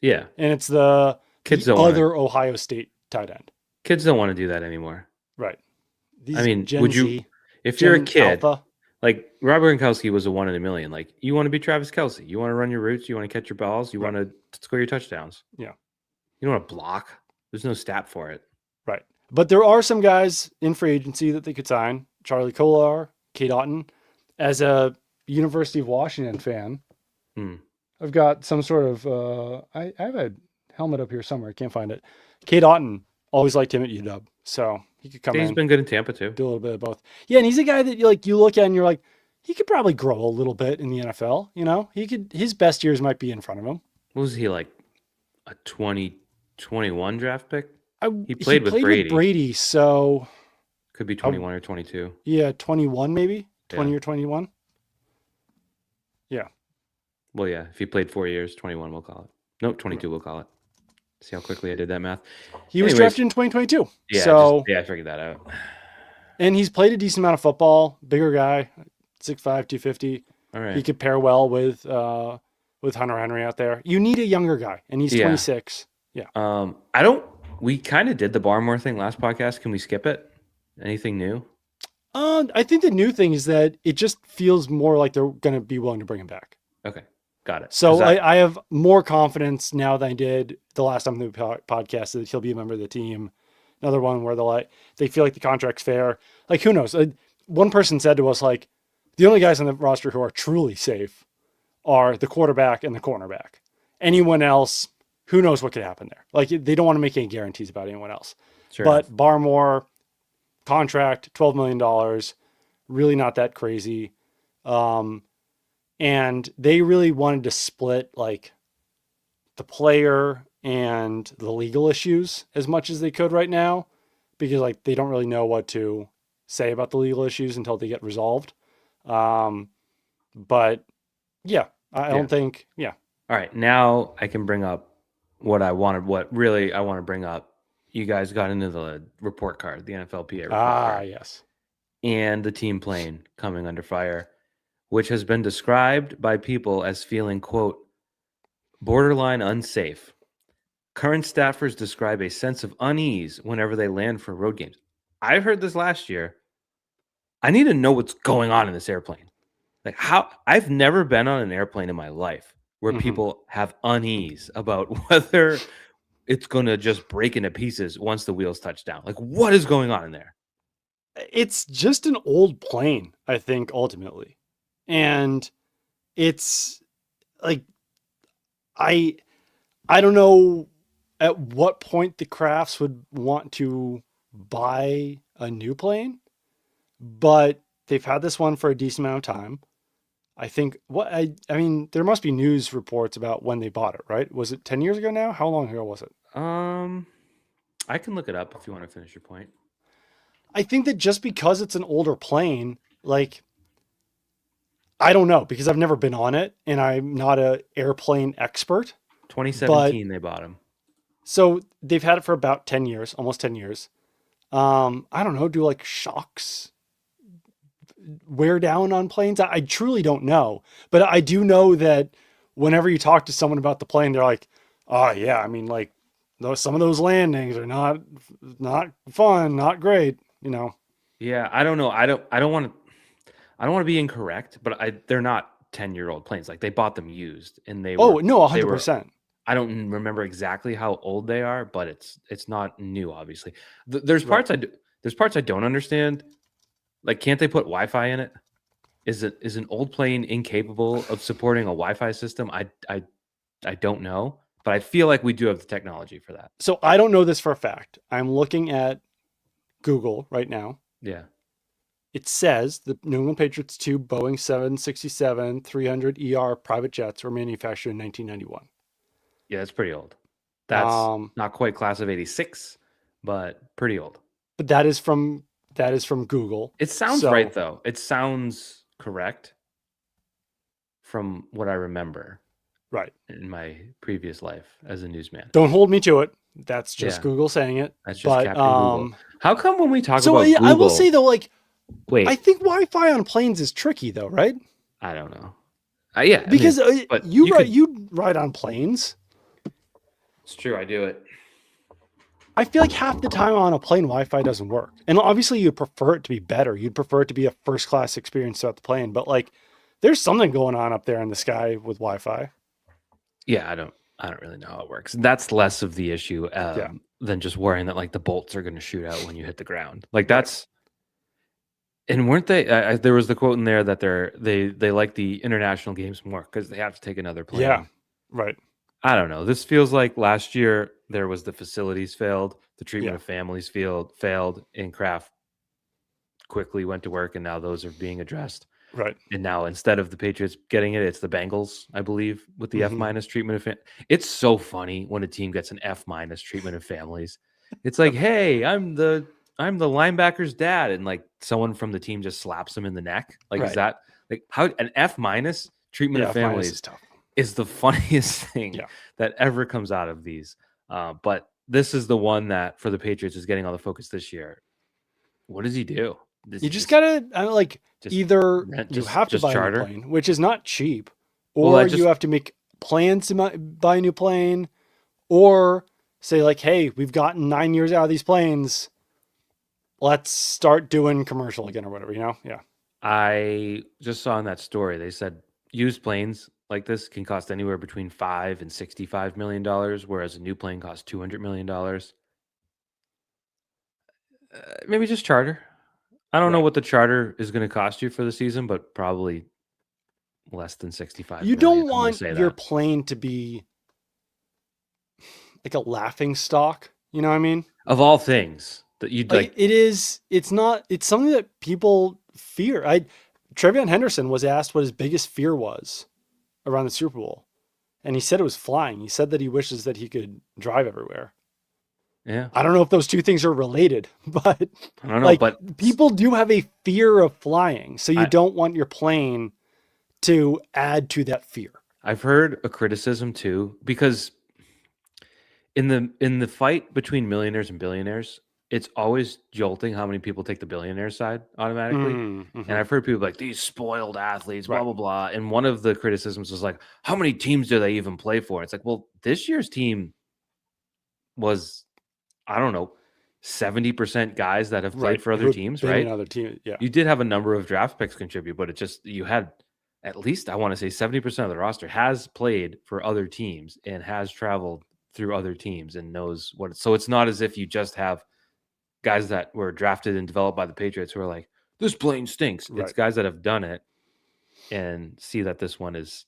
Yeah.
And it's the other Ohio State tight end.
Kids don't want to do that anymore.
Right.
I mean, if you're a kid,
Alpha,
like Robert Gronkowski was a 1 in a million. Like, you want to be Travis Kelce. You want to run your routes. You want to catch your balls. You want to score your touchdowns.
Yeah.
You don't want to block. There's no stat for it.
Right. But there are some guys in free agency that they could sign. Charlie Kolar, Cade Otton. As a University of Washington fan, I've got some sort of, I have a helmet up here somewhere. I can't find it. Cade Otton, always liked him at UW. So he could come in.
He's been good in Tampa too.
Do a little bit of both. Yeah, and he's a guy that you look at and you're like, he could probably grow a little bit in the NFL. You know, his best years might be in front of him.
What was he, like a 2021 draft pick?
He played with Brady, so
could be 21 or 22.
Yeah, 21 maybe, 20 or 21. Yeah.
Well, yeah, if he played 4 years, 21 we'll call it. Nope, 22 we'll call it. See how quickly I did that math.
He was drafted in 2022.
Yeah, I figured that out.
And he's played a decent amount of football. Bigger guy, 6'5", 250.
All right.
He could pair well with Hunter Henry out there. You need a younger guy, and he's 26. Yeah.
We kind of did the Barmore thing last podcast. Can we skip it? Anything new?
I think the new thing is that it just feels more like they're going to be willing to bring him back.
Okay. Got it.
So I have more confidence now than I did the last time we podcast that he'll be a member of the team. Another one where they feel like the contract's fair. Like, who knows? One person said to us, like, the only guys on the roster who are truly safe are the quarterback and the cornerback. Anyone else, who knows what could happen there? Like, they don't want to make any guarantees about anyone else.
Sure.
But Barmore, contract, $12 million, really not that crazy. And they really wanted to split like the player and the legal issues as much as they could right now, because like they don't really know what to say about the legal issues until they get resolved. But yeah, I don't think, All
right. Now I can bring up what I want to bring up. You guys got into the report card, the NFLPA report card.
Yes.
And the team plane coming under fire, which has been described by people as feeling, quote, borderline unsafe. Current staffers describe a sense of unease whenever they land for road games. I heard this last year. I need to know what's going on in this airplane. Like, how I've never been on an airplane in my life where people have unease about whether it's going to just break into pieces once the wheels touch down. Like, what is going on in there?
It's just an old plane, I think, ultimately. And it's like, I don't know at what point the Crafts would want to buy a new plane, but they've had this one for a decent amount of time. I think I mean, there must be news reports about when they bought it, right? Was it 10 years ago now? How long ago was it?
I can look it up if you want to finish your point.
I think that just because it's an older plane, like, I don't know, because I've never been on it and I'm not an airplane expert.
2017, they bought them.
So they've had it for about 10 years, almost 10 years. I don't know, do like shocks wear down on planes? I truly don't know. But I do know that whenever you talk to someone about the plane, they're like, oh yeah, I mean, like, some of those landings are not fun, not great, you know?
Yeah, I don't know. I don't want to be incorrect, but they're not 10-year-old planes. Like, they bought them used and they were.
Oh, no, 100%.
I don't remember exactly how old they are, but it's not new, obviously. There's parts I don't understand. Like, can't they put Wi-Fi in it? Is an old plane incapable of supporting a Wi-Fi system? I don't know, but I feel like we do have the technology for that.
So I don't know this for a fact. I'm looking at Google right now.
Yeah.
It says the New England Patriots 2 Boeing 767-300ER private jets were manufactured in 1991.
Yeah, that's pretty old. That's not quite class of 86, but pretty old.
But that is from Google.
It sounds right though. It sounds correct from what I remember.
Right.
In my previous life as a newsman.
Don't hold me to it. That's just Google saying it.
That's just Captain Google. How come when we talk about Google...
I will say though, like,
wait,
I think Wi-Fi on planes is tricky though, right?
I don't know. Yeah,
because you ride on planes.
It's true, I do it.
I feel like half the time on a plane, Wi-Fi doesn't work, and obviously you prefer it to be better. You'd prefer it to be a first-class experience throughout the plane, but like, there's something going on up there in the sky with Wi-Fi.
Yeah, I don't really know how it works. That's less of the issue than just worrying that like the bolts are going to shoot out when you hit the ground. Like that's, and weren't they? There was the quote in there that they like the international games more because they have to take another plane.
Yeah, right.
I don't know. This feels like last year there was the facilities failed, the treatment of families failed, and Kraft quickly went to work, and now those are being addressed.
Right.
And now instead of the Patriots getting it, it's the Bengals, I believe, with the F- treatment of it's so funny when a team gets an F- treatment of families. It's like, hey, I'm the linebacker's dad, and like someone from the team just slaps him in the neck. Like, is that like how an F- treatment of families is the funniest thing that ever comes out of these. But this is the one that for the Patriots is getting all the focus this year. What does he do?
You just gotta either you have to buy
charter?
a new plane, which is not cheap, or you have to make plans to buy a new plane, or say like, hey, we've gotten 9 years out of these planes. Let's start doing commercial again or whatever, you know? Yeah.
I just saw in that story, they said used planes like this can cost anywhere between $5 and $65 million, whereas a new plane costs $200 million. Maybe just charter. I don't know what the charter is going to cost you for the season, but probably less than 65.
You don't want your plane to be like a laughing stock. You know what I mean?
Of all things that you'd like.
It's something that people fear. Trevion Henderson was asked what his biggest fear was around the Super Bowl, and he said it was flying. He said that he wishes that he could drive everywhere.
Yeah.
I don't know if those two things are related, but
I don't know, but
people do have a fear of flying. So you don't want your plane to add to that fear.
I've heard a criticism too, because in the fight between millionaires and billionaires, it's always jolting how many people take the billionaire side automatically. And I've heard people like these spoiled athletes, blah, blah, blah. And one of the criticisms was like, how many teams do they even play for? It's like, well, this year's team was, I don't know, 70% guys that have played for other teams, right?
Other team, yeah.
You did have a number of draft picks contribute, but it just, you had at least, I want to say 70% of the roster has played for other teams and has traveled through other teams and knows what. So it's not as if you just have guys that were drafted and developed by the Patriots who are like, this plane stinks. It's guys that have done it and see that this one is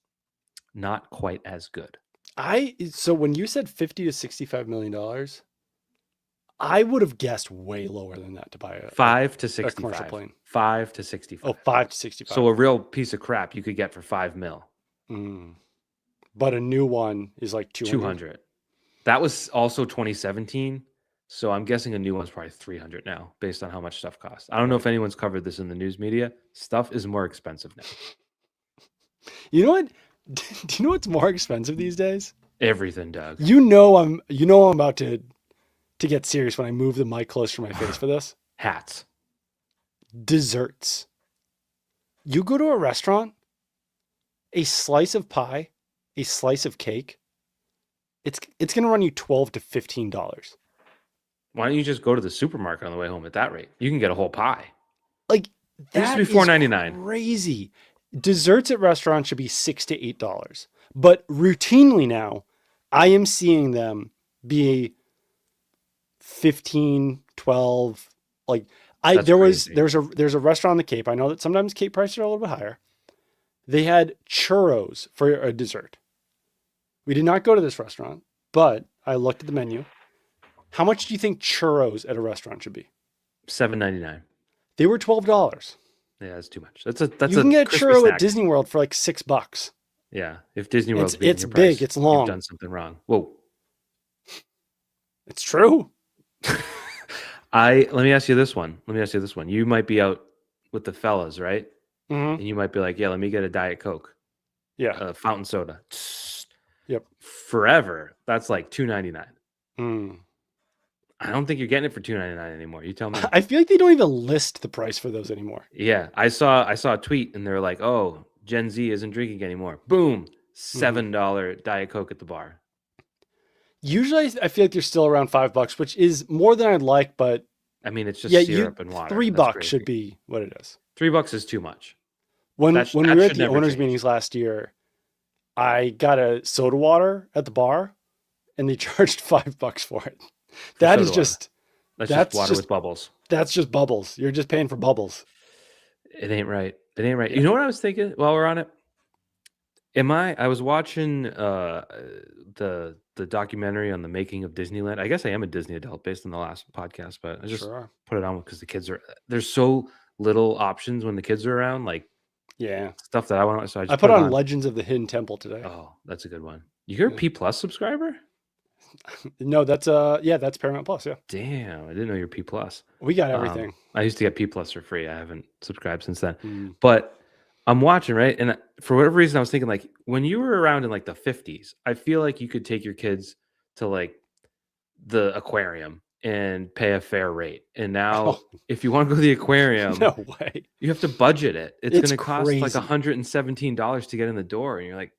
not quite as good.
So when you said $50 to $65 million, I would have guessed way lower than that to buy a
5 to 65
commercial plane.
5 to 65.
Oh, 5 to 65.
So a real piece of crap you could get for $5 million.
But a new one is like
200. That was also 2017. So I'm guessing a new one's probably 300 now, based on how much stuff costs. I don't know if anyone's covered this in the news media. Stuff is more expensive now.
You know what? Do you know what's more expensive these days?
Everything, Doug.
I'm about to get serious when I move the mic closer to my face for this.
Hats.
Desserts. You go to a restaurant, a slice of pie, a slice of cake, it's going to run you $12 to $15.
Why don't you just go to the supermarket on the way home at that rate? You can get a whole pie.
Like, that
used to be $4.99.
Crazy. Desserts at restaurants should be $6 to $8. But routinely now, I am seeing them be 15, 12. Like,
That's crazy.
There's a restaurant on the Cape. I know that sometimes Cape prices are a little bit higher. They had churros for a dessert. We did not go to this restaurant, but I looked at the menu. How much do you think churros at a restaurant should be?
$7.99.
They were $12.
Yeah, that's too much. That's
You can get a
crispy
churro
snack.
at Disney World for like $6.
Yeah, if Disney World's beating
It's
your
big,
price,
it's long.
you've done something wrong. Whoa.
It's true.
Let me ask you this one. You might be out with the fellas, right?
Mm-hmm.
And you might be like, yeah, let me get a Diet Coke.
Yeah.
Fountain soda.
Yep.
Forever. That's like $2.99.
Mm.
I don't think you're getting it for $2.99 anymore. You tell me.
I feel like they don't even list the price for those anymore.
Yeah. I saw a tweet and they're like, oh, Gen Z isn't drinking anymore. Boom. $7 Diet Coke at the bar.
Usually I feel like they're still around $5, which is more than I'd like, but
I mean, it's just syrup and water.
$3 should be what it is.
$3 is too much.
When we were at the owners' meetings last year, I got a soda water at the bar, and they charged $5 for it. That's just water with bubbles. That's just bubbles. You're just paying for bubbles.
It ain't right. Yeah. You know what I was thinking while we're on it? I was watching the documentary on the making of Disneyland. I guess I am a Disney adult based on the last podcast, but I just put it on because the kids there's so little options when the kids are around, like stuff that I want. So I
put on Legends of the Hidden Temple today.
Oh, that's a good one. You're a P+ subscriber?
No, that's Paramount Plus. Yeah.
Damn, I didn't know you're P+.
We got everything.
I used to get P+ for free. I haven't subscribed since then. But I'm watching, right? And for whatever reason, I was thinking, like, when you were around in like the 50s, I feel like you could take your kids to like the aquarium and pay a fair rate. And now, if you want to go to the aquarium,
no way,
you have to budget it. It's going to cost like $117 to get in the door. And you're like,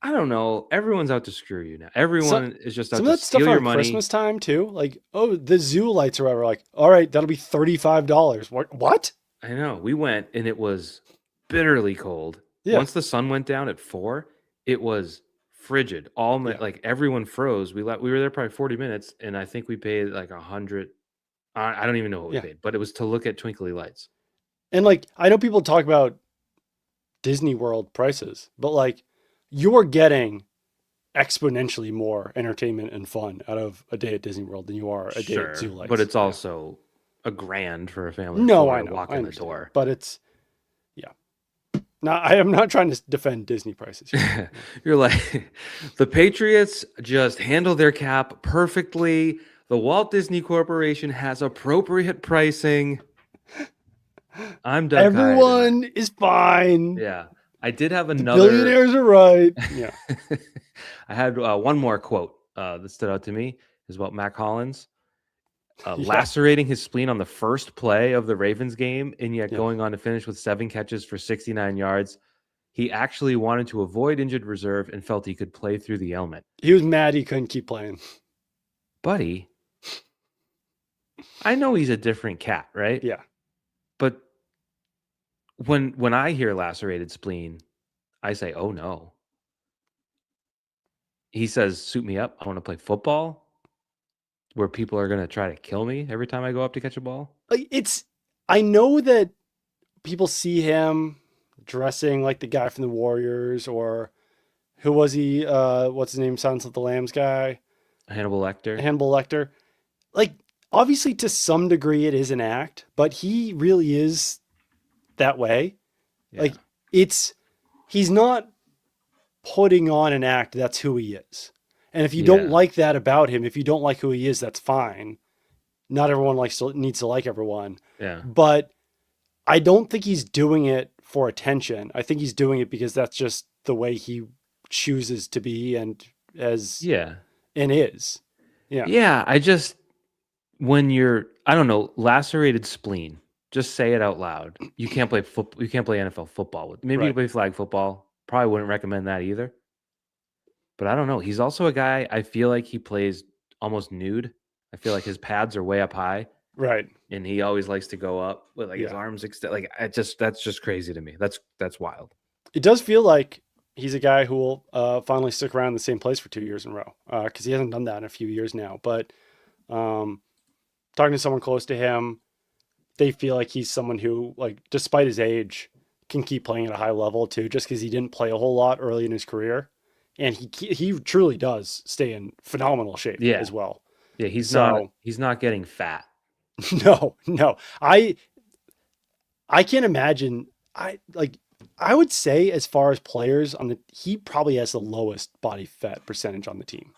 I don't know. Everyone's out to screw you now. Everyone is just out to steal your money.
Christmas time too. Like, oh, the zoo lights or whatever. Like, all right, that'll be $35. What?
I know. We went and it was bitterly cold. Yeah. Once the sun went down at 4, it was frigid. Like everyone froze. We were there probably 40 minutes, and I think we paid like $100. I don't even know what we paid, but it was to look at twinkly lights.
And like, I know people talk about Disney World prices, but like, you're getting exponentially more entertainment and fun out of a day at Disney World than you are a day at Zoo Lights.
But it's also $1,000 for a family.
No, I know.
Walk in the door.
But it's, Now, I am not trying to defend Disney prices here.
You're like, the Patriots just handle their cap perfectly. The Walt Disney Corporation has appropriate pricing. I'm done.
Everyone is fine.
Yeah. I did have another.
Billionaires are right. Yeah.
I had one more quote that stood out to me is about Mac Hollins lacerating his spleen on the first play of the Ravens game, and yet going on to finish with 7 catches for 69 yards. He actually wanted to avoid injured reserve and felt he could play through the ailment.
He was mad he couldn't keep playing.
Buddy, I know he's a different cat, right?
Yeah.
But when I hear lacerated spleen, I say, oh no. He says, suit me up. I want to play football where people are going to try to kill me every time I go up to catch a ball.
I know that people see him dressing like the guy from the Warriors, or who was he? What's his name? Silence of the Lambs guy.
Hannibal
Lecter. Like, obviously to some degree it is an act, but he really is that way. Yeah. Like, he's not putting on an act. That's who he is. And if you don't like that about him, if you don't like who he is, that's fine. Not everyone needs to like everyone.
Yeah.
But I don't think he's doing it for attention. I think he's doing it because that's just the way he chooses to be and is. Yeah.
Yeah. When you're, I don't know, lacerated spleen, just say it out loud. You can't play football. You can't play NFL football with. Maybe you can play flag football. Probably wouldn't recommend that either. But I don't know. He's also a guy, I feel like he plays almost nude. I feel like his pads are way up high.
Right.
And he always likes to go up with his arms extended. Like, that's just crazy to me. That's wild.
It does feel like he's a guy who will finally stick around in the same place for 2 years in a row. Because he hasn't done that in a few years now. But talking to someone close to him, they feel like he's someone who, like, despite his age, can keep playing at a high level too, just because he didn't play a whole lot early in his career, and he truly does stay in phenomenal shape as well.
Yeah, he's not getting fat.
No, no. I can't imagine. I would say, as far as players he probably has the lowest body fat percentage on the team.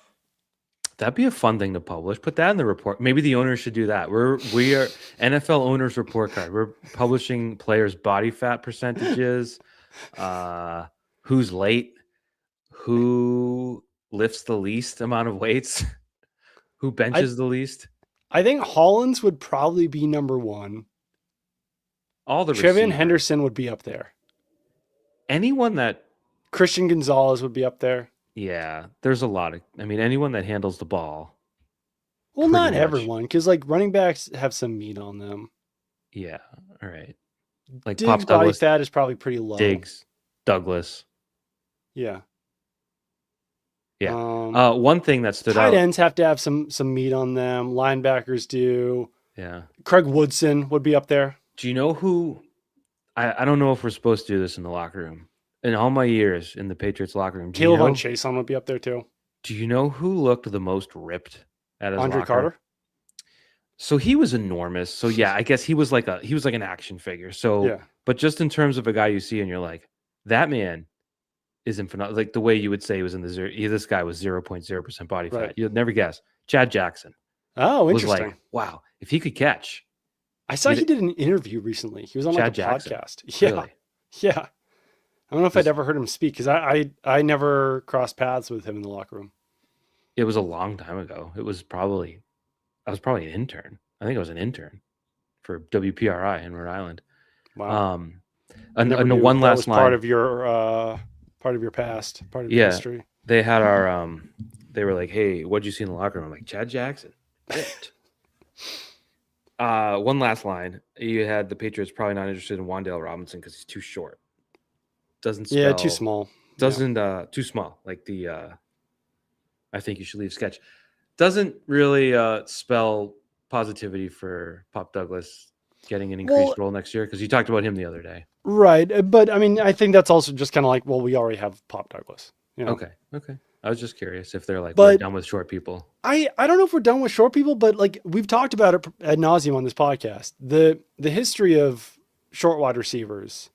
That'd be a fun thing to publish. Put that in the report. Maybe the owners should do that. We are NFL owners report card. We're publishing players' body fat percentages, who's late, who lifts the least amount of weights, who benches the least.
I think Hollins would probably be number one.
All the
Trevian Henderson would be up there.
Anyone that
Christian Gonzalez would be up there.
Yeah, there's a lot of. I mean, anyone that handles the ball.
Well, not everyone, because like running backs have some meat on them.
Yeah, all right. Like
Diggs' body fat is probably pretty low.
Diggs, Douglas.
Yeah.
Yeah. One thing that stood out.
Tight ends have to have some meat on them. Linebackers do.
Yeah.
Craig Woodson would be up there.
Do you know who? I don't know if we're supposed to do this in the locker room. In all my years in the Patriots locker room,
Caleb Von Chason would be up there too.
Do you know who looked the most ripped at his
Andre
locker?
Carter?
So he was enormous. So yeah, I guess he was like an action figure. So
yeah.
But just in terms of a guy you see and you're like, that man is infinite. Like the way you would say he was in the zero. This guy was 0.0% body fat. You'd never guess. Chad Jackson.
Oh, interesting.
Was like, wow, if he could catch.
I saw he did an interview recently. He was on like a podcast. Yeah.
Really?
Yeah. I don't know if I'd ever heard him speak because I never crossed paths with him in the locker room.
It was a long time ago. I was probably an intern. I think I was an intern for WPRI in Rhode Island.
Wow.
And the one last line.
Part of your past, part of your history.
They had our they were like, hey, what'd you see in the locker room? I'm like, Chad Jackson. One last line. You had the Patriots probably not interested in Wan'Dale Robinson because he's too short. Doesn't spell,
too small.
Too small. Like the I think you should leave sketch. Doesn't really spell positivity for Pop Douglas getting an increased role next year because you talked about him the other day.
Right. But I mean, I think that's also just kind of like, well, we already have Pop Douglas. You know?
Okay. I was just curious if they're like, we're done with short people.
I don't know if we're done with short people, but like we've talked about it ad nauseum on this podcast. The history of short wide receivers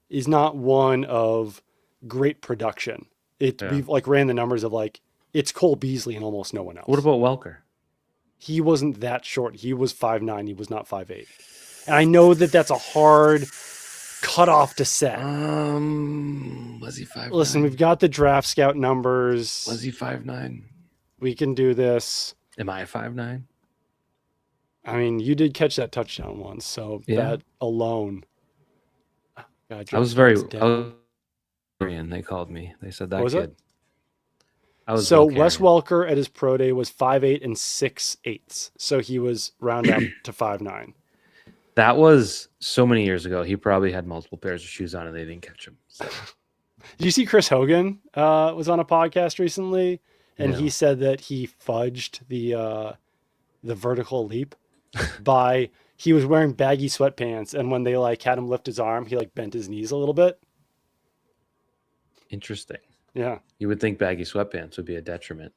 is not one of great production. We've like ran the numbers of like it's Cole Beasley and almost no one else.
What about Welker?
He wasn't that short. He was 5'9". He was not 5'8". And I know that that's a hard cutoff to set.
Was he 5'9"?
Listen, we've got the draft scout numbers.
Was he 5'9"?
We can do this.
Am I 5'9"?
I mean, you did catch that touchdown once, so that alone. God,
I was very. They called me. They said that kid.
So Wes Welker at his pro day was 5'8" and 6/8. So he was round up to 5'9".
That was so many years ago. He probably had multiple pairs of shoes on and they didn't catch him. So.
Did you see Chris Hogan was on a podcast recently? And he said that he fudged the vertical leap by he was wearing baggy sweatpants. And when they like had him lift his arm, he like bent his knees a little bit.
Interesting.
Yeah.
You would think baggy sweatpants would be a detriment.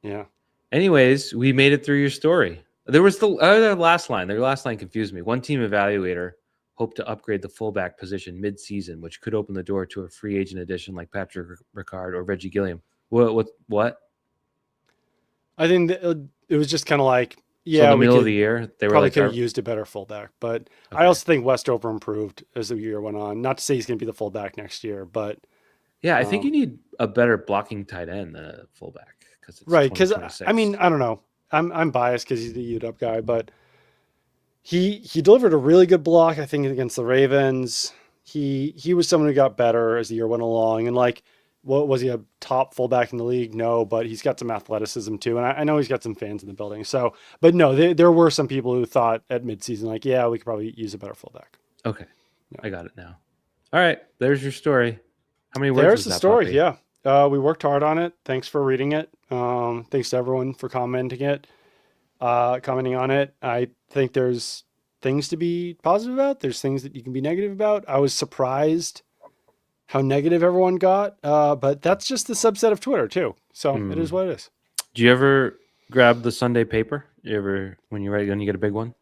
Yeah.
Anyways, we made it through your story. There was the other last line. Their last line confused me. One team evaluator hoped to upgrade the fullback position mid-season, which could open the door to a free agent addition like Patrick Ricard or Reggie Gilliam. What?
I think that it was just kind of like,
so in the middle of the year, they were
probably
like,
could have used a better fullback. But I also think Westover improved as the year went on. Not to say he's going to be the fullback next year, but
yeah, I think you need a better blocking tight end than a fullback
because I mean, I don't know. I'm biased because he's the UW guy, but he delivered a really good block, I think, against the Ravens. He was someone who got better as the year went along, and like, what was he a top fullback in the league? No, but he's got some athleticism too, and I know he's got some fans in the building. So, but no, there were some people who thought at midseason, like, yeah, we could probably use a better fullback.
Okay, I got it now. All right, there's your story. How many words?
There's the story. Yeah. We worked hard on it. Thanks for reading it. Thanks to everyone for commenting on it. I think there's things to be positive about. There's things that you can be negative about. I was surprised how negative everyone got, but that's just the subset of Twitter too. So it is what it is.
Do you ever grab the Sunday paper? You ever when you get a big one?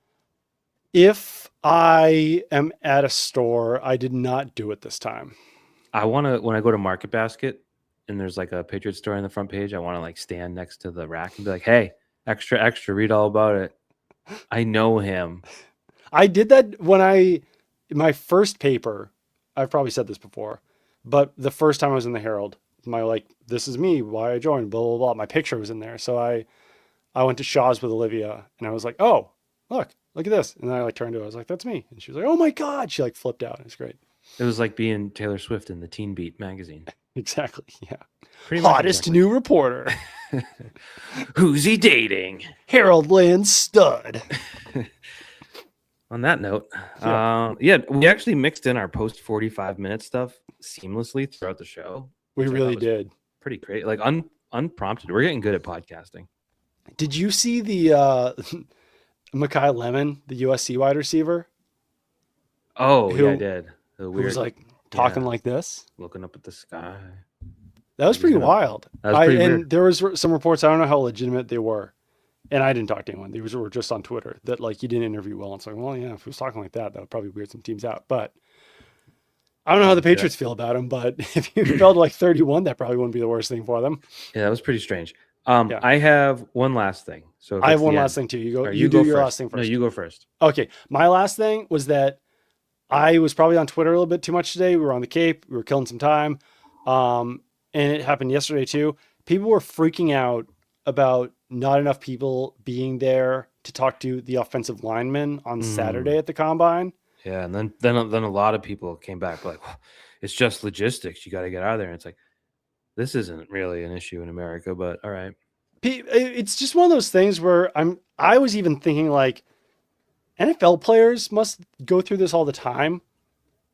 If I am at a store, I did not do it this time.
I want to, when I go to Market Basket and there's like a Patriots story on the front page, I want to like stand next to the rack and be like, hey, extra, read all about it. I know him.
I did that when my first paper, I've probably said this before, but the first time I was in the Herald, this is me, why I joined, blah, blah, blah. My picture was in there. So I went to Shaw's with Olivia and I was like, oh, look at this. And then I turned to her, I was like, that's me. And she was like, oh my God. She flipped out. It was great.
It was like being Taylor Swift in the Teen Beat magazine.
Exactly. Yeah.
Pretty
Hottest new reporter.
Who's he dating?
Herald Land stud.
On that note, we actually mixed in our post 45-minute stuff seamlessly throughout the show.
We really did.
Pretty great. Like unprompted. We're getting good at podcasting.
Did you see the Mekhi Lemon, the USC wide receiver?
Oh, yeah, I did.
Who was talking like this,
looking up at the sky.
That was pretty wild.
That was pretty weird.
And there was some reports. I don't know how legitimate they were, and I didn't talk to anyone. They were just on Twitter that you didn't interview well. And it's like, well, yeah, if he was talking like that, that would probably weird some teams out. But I don't know how the Patriots feel about him. But if he fell to 31, that probably wouldn't be the worst thing for them.
Yeah, that was pretty strange. I have one last thing. So
I have one last thing too. You go. You do your last thing first.
No, you go first.
Okay, my last thing was that I was probably on Twitter a little bit too much today. We were on the Cape. We were killing some time. And it happened yesterday too. People were freaking out about not enough people being there to talk to the offensive linemen on Saturday at the Combine.
Yeah, and then a lot of people came back like, well, it's just logistics. You got to get out of there. And it's like, this isn't really an issue in America, but all right.
It's just one of those things where I was even thinking NFL players must go through this all the time,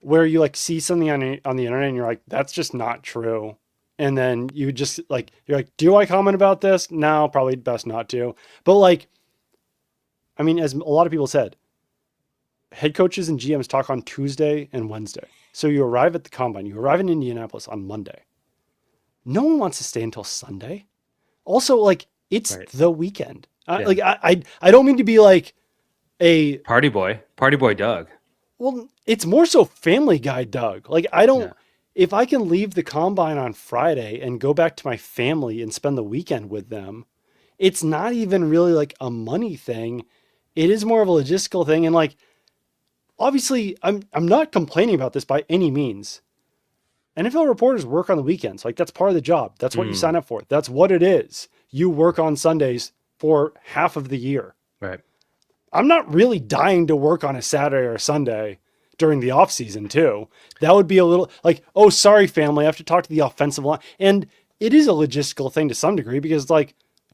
where you see something on the internet and you're like, that's just not true. And then you just you're like, do I comment about this? No, probably best not to. But as a lot of people said, head coaches and GMs talk on Tuesday and Wednesday. So you arrive at the Combine, you arrive in Indianapolis on Monday. No one wants to stay until Sunday. Also, it's the weekend.
Yeah.
I don't mean to be a
party boy Doug.
Well, it's more so Family Guy Doug. If I can leave the Combine on Friday and go back to my family and spend the weekend with them, it's not even really a money thing. It is more of a logistical thing. And obviously I'm not complaining about this by any means. NFL reporters work on the weekends. That's part of the job. That's what you sign up for. That's what it is. You work on Sundays for half of the year.
Right.
I'm not really dying to work on a Saturday or Sunday during the off season too. That would be a little oh, sorry, family, I have to talk to the offensive line. And it is a logistical thing to some degree because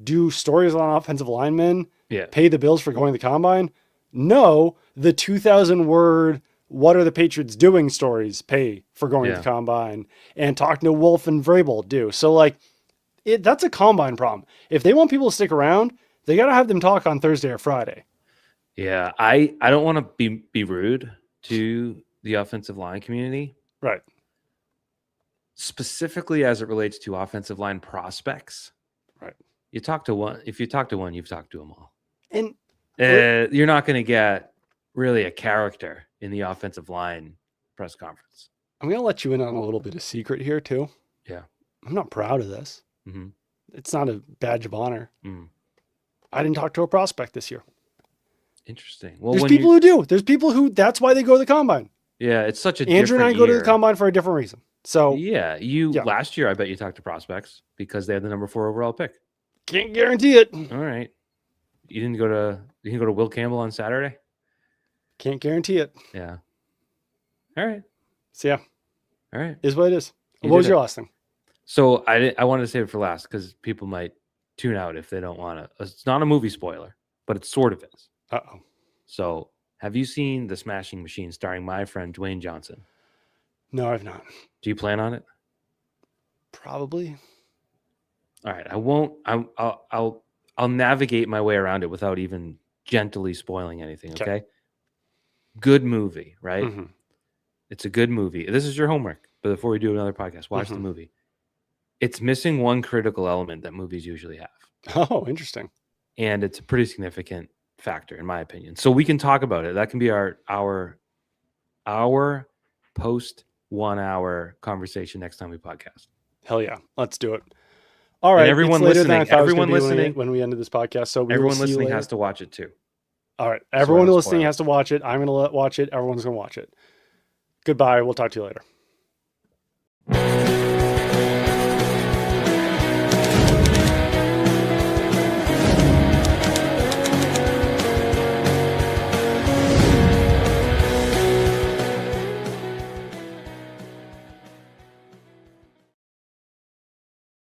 do stories on offensive linemen pay the bills for going to the Combine? No, the 2,000 word, what are the Patriots doing stories pay for going to the Combine, and talking to Wolf and Vrabel do. So that's a Combine problem. If they want people to stick around, they got to have them talk on Thursday or Friday.
Yeah, I don't want to be rude to the offensive line community.
Right.
Specifically as it relates to offensive line prospects.
Right.
You talk to one. If you talk to one, you've talked to them all.
And
you're not going to get really a character in the offensive line press conference.
I'm going to let you in on a little bit of secret here too.
Yeah.
I'm not proud of this.
Mm-hmm.
It's not a badge of honor.
Mm.
I didn't talk to a prospect this year.
Interesting. Well,
there's people who do. There's people who, that's why they go to the Combine.
Yeah, it's such a
Andrew and I go to the Combine for a different reason. So
last year, I bet you talked to prospects because they had the number 4 overall pick.
Can't guarantee it.
All right. You didn't go to Will Campbell on Saturday?
Can't guarantee it.
Yeah. All right.
So yeah.
All right.
Is what it is. What was your last thing?
So I wanted to save it for last because people might tune out if they don't want to. It's not a movie spoiler, but it sort of is.
Uh-oh.
So have you seen The Smashing Machine starring my friend Dwayne Johnson?
No, I've not.
Do you plan on it?
Probably.
All right. I won't. I'll navigate my way around it without even gently spoiling anything. Okay. good movie, right?
Mm-hmm.
It's a good movie. This is your homework. But before we do another podcast, watch the movie. It's missing one critical element that movies usually have.
Oh, interesting.
And it's a pretty significant factor, in my opinion. So we can talk about it. That can be our post 1 hour conversation next time we podcast.
Hell yeah. Let's do it. All right.
And everyone listening,
when we ended this podcast. So
everyone listening has to watch it too.
All right. Everyone listening has to watch it. I'm going to watch it. Everyone's going to watch it. Goodbye. We'll talk to you later.